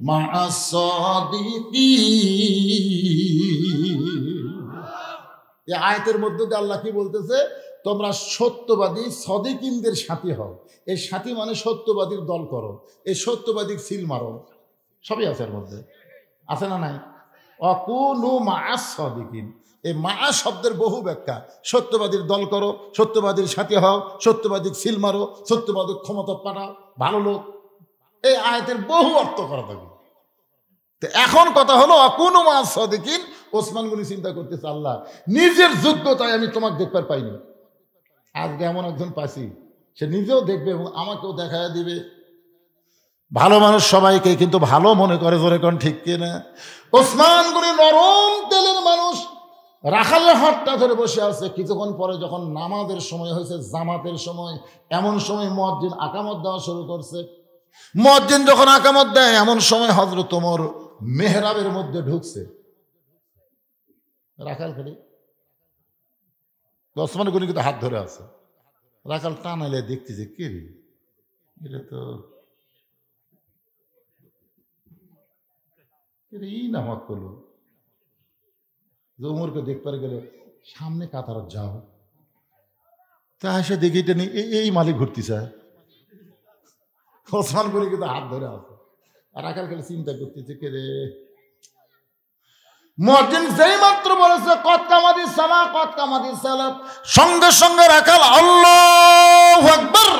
মা'আস সাদিকিন। এই আয়াতের মধ্যে দিয়ে আল্লাহ কি বলতেছে? তোমরা সত্যবাদী সদিকিনদের সাথী হও। এই সাথী মানে সত্যবাদীর দল করো, এই সত্যবাদীর সিল মারো, সবই আছে এর মধ্যে, আছে না নাই? অকুনু মা'আস সাদিকিন, এই মা শব্দের বহু ব্যাখ্যা। সত্যবাদীর দল করো, সত্যবাদীর সাথী হও, সত্যবাদীর সিল মারো, সত্যবাদীর ক্ষমতা পাঠাও, ভালো লোক। এই আয়াতের বহু অর্থ করা থাকে। তো এখন কথা হলো অকুনু মা'আস সাদিকিন। ওসমান গনি চিন্তা করতেছে, আল্লাহ নিজের যোগ্যতায় আমি তোমাকে দেখবার পাইনি, আজকে এমন একজন পাইছি, সে নিজেও দেখবে এবং আমাকেও দেখায় দিবে। ভালো মানুষ সবাইকে কিন্তু ভালো মনে করে, জোরে কোন ঠিক কিনা? ওসমান গনি নরম তেলের মানুষ, রাখালের হাতটা ধরে বসে আছে। কিছুক্ষণ পরে যখন নামাজের সময় হয়েছে, জামাতের সময়, এমন সময় মুয়াজ্জিন আকামত দেওয়া শুরু করছে। মুয়াজ্জিন যখন আকামত দেয়, এমন সময় হযরত ওমর মেহরাবের মধ্যে ঢুকছে। রাখাল খালি ওসমান গনি কিন্তু হাত ধরে আছে। রাখাল টানাইলে দেখতেছে, কে রে, এটা তো এই নামাজ করলো। ওমরকে দেখতে গেলে সামনে কাতার যাও, তা এসে দেখি এটা নেই, এই মালিক ঘুরতেছে। ওসমান গনি কিন্তু হাত ধরে আছে, আর রাখাল খালি চিন্তা করতেছে, কে রে। মুয়াজ্জিন যেই মাত্র বলেছে কদ কামাতিস সালাহ, কদ কামাতিস সালাহ, সঙ্গে সঙ্গে রাখাল আল্লাহু আকবার।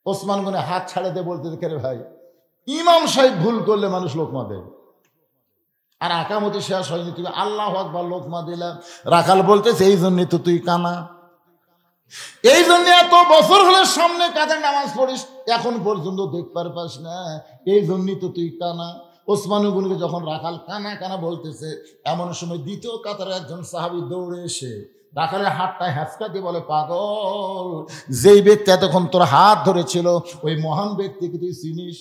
ওসমান গনি হাত ছাড়ে দিয়ে বলতেছে, কে রে ভাই, ইমাম সাহেব ভুল করলে মানুষ লোকমা দেয়, আর আকামতি শেষ হয়নি, তুমি আল্লাহু আকবার লোকমা দিলা। রাখাল বলতেছে, এই জন্যই তো তুই কানা, এই জন্য এত বছর হলে সামনে কাজের নামাজ পড়িস, এখন পর্যন্ত দেখবার পাস না, এই জন্যই তো তুই কানা। ওসমান গনিকে যখন রাখাল কানা কানা বলতেছে, এমন সময় দ্বিতীয় কাতারে একজন সাহাবী দৌড়ে এসে রাখালের হাতটা হ্যাঁচকা দিয়ে বলে, পাগল, যেই ব্যক্তি এতক্ষণ তোর হাত ধরেছিল, ওই মহান ব্যক্তিকে তুই চিনিস?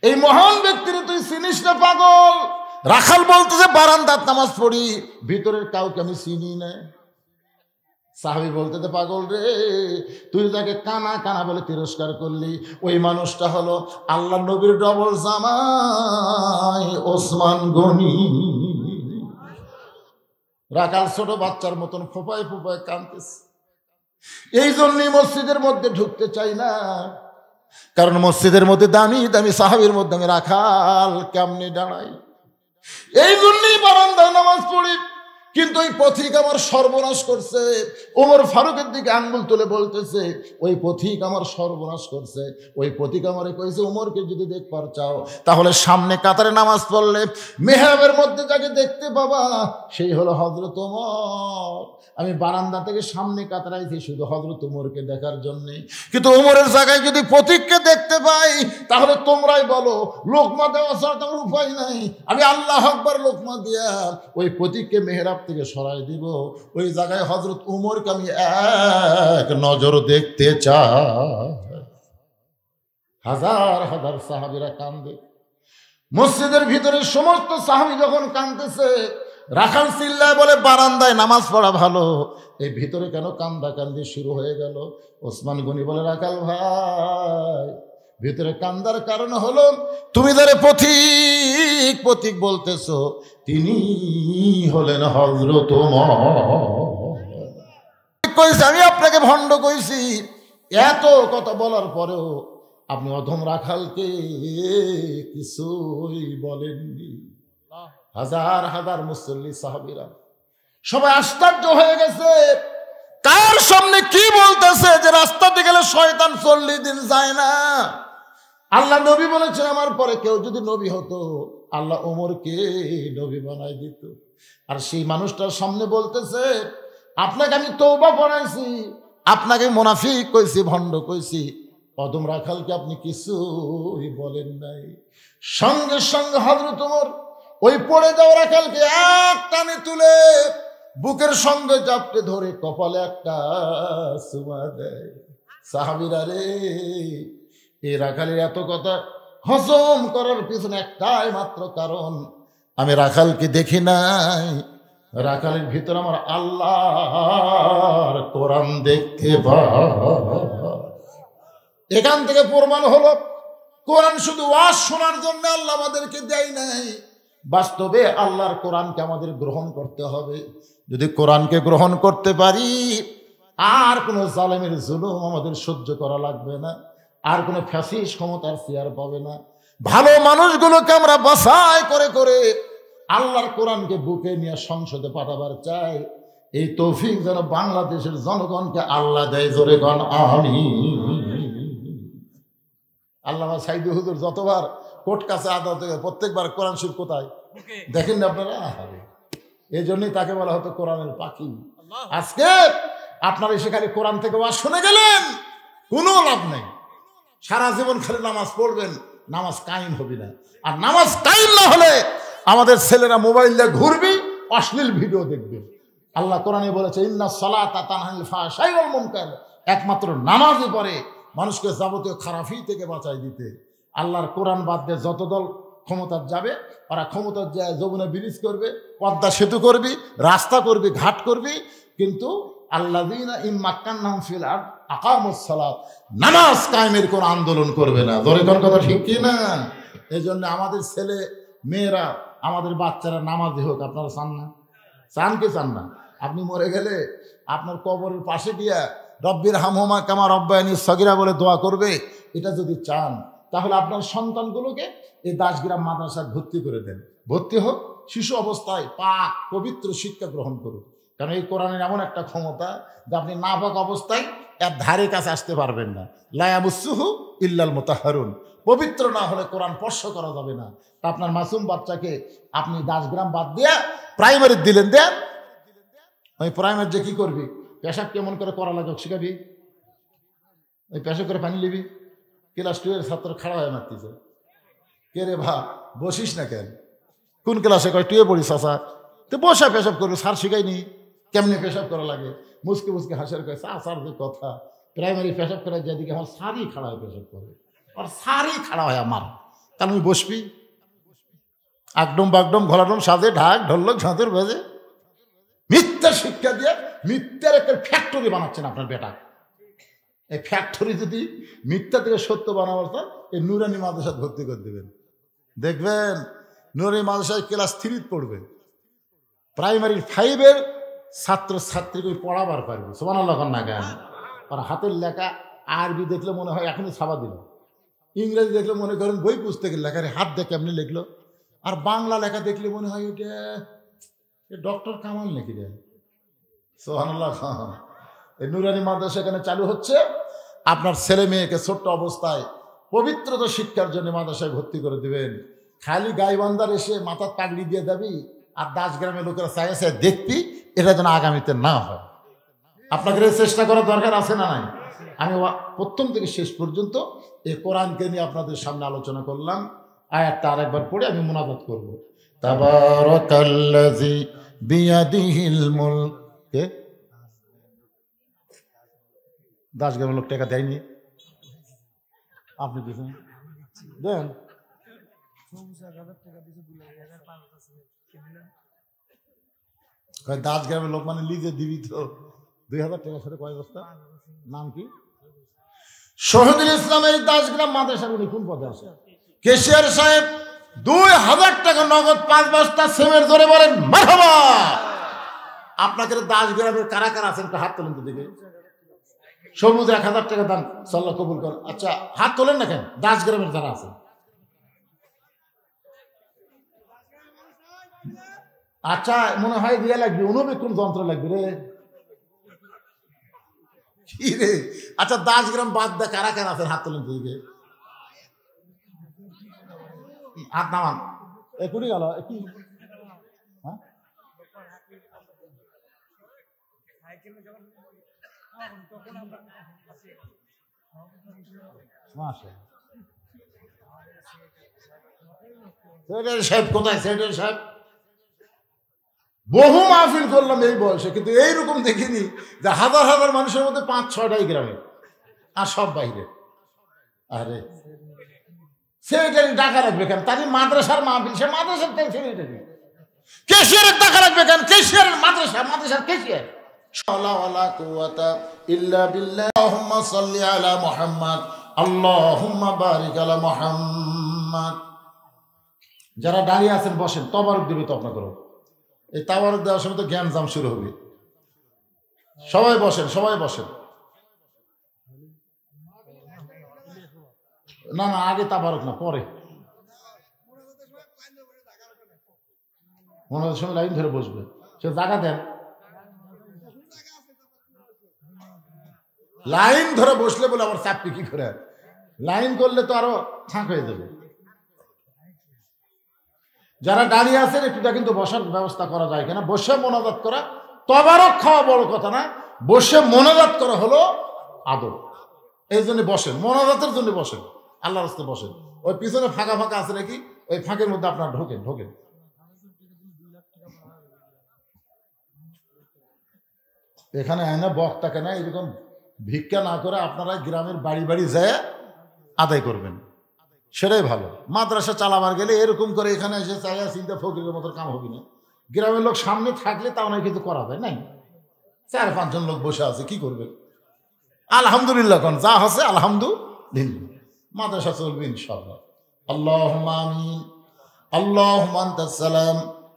এই মহান ব্যক্তিকে তুই চিনিস না পাগল? রাখাল বলতেছে, বারান্দার নামাজ পড়ি, ভিতরের কাউকে আমি চিনি না। সাহাবী বলতেছে, পাগল রে, তুই তাকে কানা কানা বলে তিরস্কার করলি, ওই মানুষটা হলো আল্লাহ নবীর ডবল জামাই ওসমান গনি। রাখাল ছোট বাচ্চার মতন ফোপায় ফোপায় কাঁদতেছে। এই জন্যই মসজিদের মধ্যে ঢুকতে চাই না, কারণ মসজিদের মধ্যে দামি দামি সাহাবীর মধ্যে আমি রাখাল কেমনে দাঁড়াই। এই জন্যই বারান্দায় নামাজ পড়ি, কিন্তু ওই পথিক আমার সর্বনাশ করছে। ওমর ফারুকের দিকে আঙ্গুল তুলে বলতেছে, ওই পথিক আমার সর্বনাশ করছে। ওই পথিক আমারে কইছে, ওমরকে যদি দেখবার চাও তাহলে সামনে কাতারে নামাজ পড়লে মেহরাবের মধ্যে যাকে দেখতে পাবা সেই হলো হযরত ওমর। আমি বারান্দা থেকে সামনে কাতারে আইছি শুধু হযরত ওমরকে দেখার জন্যে, কিন্তু ওমরের জায়গায় যদি পথিককে দেখতে পাই তাহলে তোমরাই বলো লোকমা দেওয়া ছাড়া তোমার উপায় নাই। আমি আল্লাহু আকবার লোকমা দিয়া ওই পথিককে মেহরাব থেকে সরাই দিব, ওই জায়গায় হযরত ওমরকে আমি এক নজর দেখতে চাই। হাজার হাজার সাহাবীরা কান্দে। মসজিদের ভিতরে সমস্ত সাহাবী যখন কাঁদতেছে, রাখাল চিল্লায় বলে, বারান্দায় নামাজ পড়া ভালো, এই ভিতরে কেন কান্দা কান্দি শুরু হয়ে গেল? ওসমান গনি বলে, রাখাল ভাই, ভিতরে কান্দার কারণ হলো তুমি যারে পথিক পথিক বলতেছো তিনি হলেন হযরত ওমর। কইছি আমি আপনাকে ভণ্ড কইছি, এত কথা বলার পরেও আপনি অধম রাখালকে কিছুই বলেননি। হাজার হাজার মুসল্লি সাহাবীরা সবাই আশ্চর্য হয়ে গেছে, কার সামনে কি বলতেছে যে রাস্তাতে গেলে শয়তান 40 দিন যায় না। আল্লাহ নবী বলেছেন, আমার পরে কেউ যদি নবী হতো আল্লাহ ওমরকে নবী বানাই দিত। আর সেই মানুষটার সামনে বলতেছে, আপনাকে আমি তওবা পড়াইছি, আপনাকে মুনাফিক কইছি, ভণ্ড কইছি, অদম রাখালকে আপনি কিছুই বলেন নাই। সঙ্গে সঙ্গে হযরত ওমর ওই পড়ে যাওয়া রাখালকে এক টানে তুলে বুকের সঙ্গে জাপটে ধরে কপালে একটা চুমা দেয়। সাহাবীরা রে, এই রাখালের এত কথা হজম করার পিছনে একটাই মাত্র কারণ, আমি রাখালকে দেখি নাই, রাখালের ভিতরে আমার আল্লাহর কোরআন দেখতে পাই। এখান থেকে প্রমাণ হলো কোরআন শুধু ওয়াজ শোনার জন্য আল্লাহ আমাদেরকে দেয় নাই, বাস্তবে আল্লাহর কোরআনকে আমাদের গ্রহণ করতে হবে। যদি কোরআনকে গ্রহণ করতে পারি, আর কোনো জালেমের জুলুম আমাদের সহ্য করা লাগবে না, আর কোনো ফ্যাসিস্ট ক্ষমতার চেয়ার পাবে না। ভালো মানুষগুলোকে আমরা বাছাই করে করে আল্লাহর কোরআনকে বুকে নিয়ে সংসদে পাঠাবার চাই। এই তৌফিক যেন বাংলাদেশের জনগণকে আল্লাহ দেয়। জোরে গণ আমিন। আল্লামা সাইদি হুজুর যতবার কোর্ট কাছে আদালতে প্রত্যেকবার কোরআন শরীফ কোথায় দেখেন না আপনারা? এই জন্যই তাকে বলা হতো কোরআনের পাখি। আজকে আপনারা সেখানে কোরআন থেকে ওয়াজ শুনে গেলেন, কোনো লাভ নেই। সারা জীবন খালি নামাজ পড়বেন, নামাজ কায়েম হবে না। আর নামাজ কায়েম না হলে আমাদের ছেলেরা মোবাইল দিয়ে ঘুরবি, অশ্লীল ভিডিও দেখবে। আল্লাহ কোরআনে বলেছে ইন্না সালাতা তানহা আনিল ফাহশাই ওয়াল মুনকার, একমাত্র নামাজই পড়ে মানুষকে যাবতীয় খারাপি থেকে বাঁচাই দিতে। আল্লাহর কোরআন বাদ দিয়ে যত দল ক্ষমতার যাবে, ওরা ক্ষমতার যায় যমুনা ব্রিজ করবে, পদ্মা সেতু করবি, রাস্তা করবি, ঘাট করবি, কিন্তু আল্লাযীনা ইম্মাক্কান্নাহুম ফিল আরদ আকামুস সালাত, নামাজ কায়েমের কোন আন্দোলন করবে না। ধরে কোন কথা ঠিক কি না? এই জন্য আমাদের ছেলে মেয়েরা, আমাদের বাচ্চারা নামাজি হোক। আপনারা চান না? চান কি চান না? আপনি মরে গেলে আপনার কবরের পাশে গিয়া রব্বির হামহুমা কামা রব্বায়ানি সগীরা বলে দোয়া করবে। এটা যদি চান তাহলে আপনার সন্তানগুলোকে এই দাসগ্রাম মাদ্রাসায় ভর্তি করে দেন। ভর্তি হোক, শিশু অবস্থায় পাক পবিত্র শিক্ষা গ্রহণ করুক। কারণ এই কোরআনের এমন একটা ক্ষমতা যে আপনি নাপাক অবস্থায় এর ধারে কাছে আসতে পারবেন না। লা ইয়ামুসসুহু ইল্লাল মুতাহহারুন, পবিত্র না হলে কোরআন স্পর্শ করা যাবে না। তা আপনার মাসুম বাচ্চাকে আপনি দাসগ্রাম বাদ দিয়ে প্রাইমারি দিলেন, দেন ওই প্রাইমারি যে কি করবি, পেশাব কেমন করে করা লাগে শিখাবি, ওই পেশাব করে পানি নিবি। ক্লাস 2 এর ছাত্র খাড়া হয়ে মারতেছে, কে রে ভা বসিস না কেন? কোন ক্লাসে? কয় 2 এ পড়িস চাচা। তো বসা পেশাব করবে, স্যার শিখাইনি কেমনি পেশাব করা লাগে। মুসকে মুসকে হাসার কয় স্যার যে কথা, প্রাইমারি পেশাব করার যেদিকে আমার সারই খাড়া হয়ে পেশাব করে, আর সারই খাড়া হয় আমার, তাহলে আমি বসবি? আকডম বাগডম ঘোলাডম সাজে ঢাক ঢোলক ঝাঁতের বাজে মিথ্যা শিক্ষা দিয়ে মিথ্যার একটা ফ্যাক্টরি বানাচ্ছেন আপনার বেটা। এই ফ্যাক্টরি যদি মিথ্যা থেকে সত্য বানাবার চান, এই নুরানি মাদ্রাসায় ভর্তি করে দেবেন। দেখবেন নুরানি মাদ্রাসায় ক্লাস 3 পড়বে, প্রাইমারি 5 এর ছাত্র ছাত্রীকে পড়াবার পারবে। সুবহানাল্লাহ না কেন? আর হাতের লেখা আরবি দেখলে মনে হয় এখনই ছাপা দিল, ইংরেজি দেখলে মনে করেন বই পুস্তকের লেখা, হাত দেখে এমনি লিখলো। আর বাংলা লেখা দেখলে মনে হয় এটা ডক্টর কামাল নাকি রে। সুবহানাল্লাহ। এই নুরানি মাদ্রাসা এখানে চালু হচ্ছে। আপনার ছেলে মেয়েকে ছোট্ট অবস্থায় পবিত্রতা শিক্ষার জন্য মাদ্রাসায় ভর্তি করে দিবেন। খালি গাইবান্ধার এসে মাথার পাগড়ি দিয়ে যাবি আর দাসগ্রামের লোকেরা চাই আছে দেখবি, এটা যেন আগামীতে না হয়। আপনাদের চেষ্টা করার দরকার আছে না নাই? আমি প্রথম থেকে শেষ পর্যন্ত এই কোরআনকে নিয়ে আপনাদের সামনে আলোচনা করলাম। আয়াতটা আরেকবার পড়ে আমি মুনাজাত করব। তাবারাকাল্লাযী বিয়াদিহিল মুলক। কে দাসগ্রামের লোক টাকা দেয়নি? আপনি দিয়েছেন, দেন। দাসগ্রামের লোক মানে লিজে দিবি তো 2000 টাকার সাথে কয় বস্তা? নাম কি? শহীদুল ইসলাম। এই দাসগ্রাম মাদ্রাসার উনি কোন পদে আছে? কেশিয়ার সাহেব 2000 টাকা নগদ 5 বস্তা সেমের ধরে বলেন মারহাবা। আপনাদের দাসগ্রামের কারা কারা আছেন হাত তোলেন তো দেখে। সবুজ 1000 টাকা দান, সাল্লাহ কবুল করেন। আচ্ছা হাত তোলেন না কেন? দাসগ্রামের যারা আছেন। আচ্ছা মনে হয় দিয়ে লাগবে, অনুবেক্ষণ যন্ত্র লাগবে রে। কি রে? আচ্ছা দাসগ্রাম বাদ দা কারা কারা আছেন হাত তোলেন তো দেখে। হাত নামান। একুড়ি গেল কি? হ্যাঁ সেক্রেটারি সাহেব কোথায়? সেক্রেটারি সাহেব বহু মাহফিল করলাম এই বয়সে, কিন্তু এইরকম দেখিনি যে হাজার হাজার মানুষের মধ্যে 5-6টাই গ্রামে আর সব বাইরে। আরে সেক্রেটারি টাকা রাখবে কেন? তারই মাদ্রাসার মাহফিল, সে মাদ্রাসার সেক্রেটারি। কেশিয়ারের টাকা রাখবে কেন? কেশিয়ারের মাদ্রাসা, মাদ্রাসার কেশিয়ার। যারা দাঁড়িয়ে আছেন বসেন, তবারক দিবে তো আপনাদের। এই তাবারক দেওয়ার সময় তো জ্ঞান জাম শুরু হবে। সবাই বসেন, সবাই বসেন। না না, আগে তাবারক না, পরে মনের সময় লাইন ধরে বসবে। সে জায়গা দেন, লাইন ধরে বসলে বলে আবার চাপি কি করে? লাইন করলে তো আরো ফাঁক হয়ে যাবে। যারা দাঁড়িয়ে আছেন একটুটা কিন্তু বসার ব্যবস্থা করা যায় কিনা? বসে মোনাজাত করা, তবারক খাওয়া বড় কথা না, বসে মোনাজাত করা হলো আদব। এই জন্য বসেন, মোনাজাতের জন্য বসেন, আল্লাহর রাস্তায় বসেন। ওই পিছনে ফাঁকা ফাঁকা আছে নাকি, ওই ফাঁকের মধ্যে আপনার ঢোকেন ঢোকেন। এখানে আয়না বক্তাকে না এরকম ভিক্ষা না করে আপনারা গ্রামের বাড়ি বাড়ি যায় আদায় করবেন, সেটাই ভালো। মাদ্রাসা চালাবার গেলে এরকম করে এখানে এসে চাইয়া চিন্তা ফকিরের মতো কাম হবে না। গ্রামের লোক সামনে থাকলে তাও নয় কিছু করা যায় নাই। 4-5 জন লোক বসে আছে, কি করবে? আলহামদুলিল্লাহ কোন যা আছে আলহামদুলিল্লাহ, মাদ্রাসা চলবে ইনশাআল্লাহ। আল্লাহুম্মা আমিন। আল্লাহুম্মা আনতাস সালাম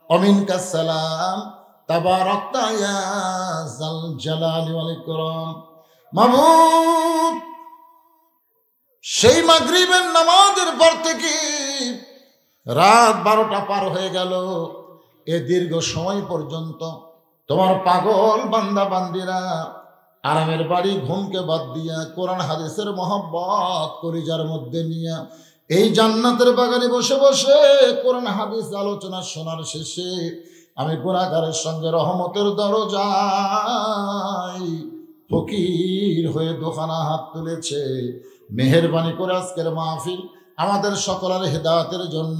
ওয়া মিনকাস সালাম, তাবারাকতা ইয়া যাল জালালি ওয়াল ইকরাম। মাবুদ, সেই মাগরিবের নামাজের পর থেকে রাত 12টা পার হয়ে গেল, এ দীর্ঘ সময় পর্যন্ত তোমার পাগল বান্দা বান্দিরা আরামের বাড়ি ঘুমকে বাদ দিয়া কোরআন হাদিসের মহব্বত কলিজার মধ্যে নিয়ে এই জান্নাতের বাগানে বসে বসে কোরআন হাদিস আলোচনা শোনার শেষে আমি গুনাহগারের সঙ্গে রহমতের দরজায় ফকির হয়ে দোকানা হাত তুলেছে। মেহেরবানি করে আজকের মাহফিল আমাদের সকলের হেদায়েতের জন্য,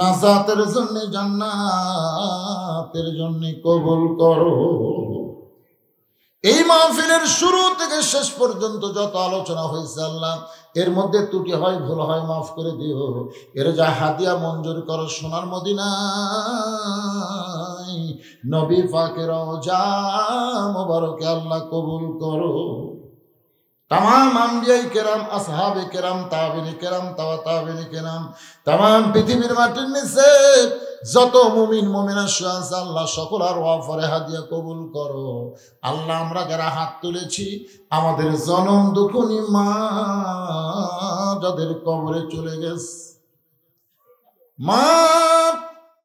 নাজাতের জন্য, জান্নাতের জন্য কবুল করো। এই মাহফিলের শুরু থেকে শেষ পর্যন্ত যত আলোচনা হয়েছে আল্লাহ, এর মধ্যে ত্রুটি হয়, ভুল হয়, মাফ করে দিও। এর যা হাদিয়া মঞ্জুর করো সোনার মদিনায় নবী পাকের রওজা মোবারকে আল্লাহ কবুল করো। तमाम আম্বিয়ায়ে কেরাম, আসহাবে কেরাম, তাবিঈনে কেরাম, তাবিঈনে কেরাম, तमाम পৃথিবীর মাটির নিচে যত মুমিন মুমিনা আছে আল্লাহ সকলের ওয়াফরে হাদিয়া কবুল করো। আল্লাহ আমরা যারা হাত তুলেছি আমাদের জনম দুঃখনী মা যাদের কবরে চলে গেছে, মা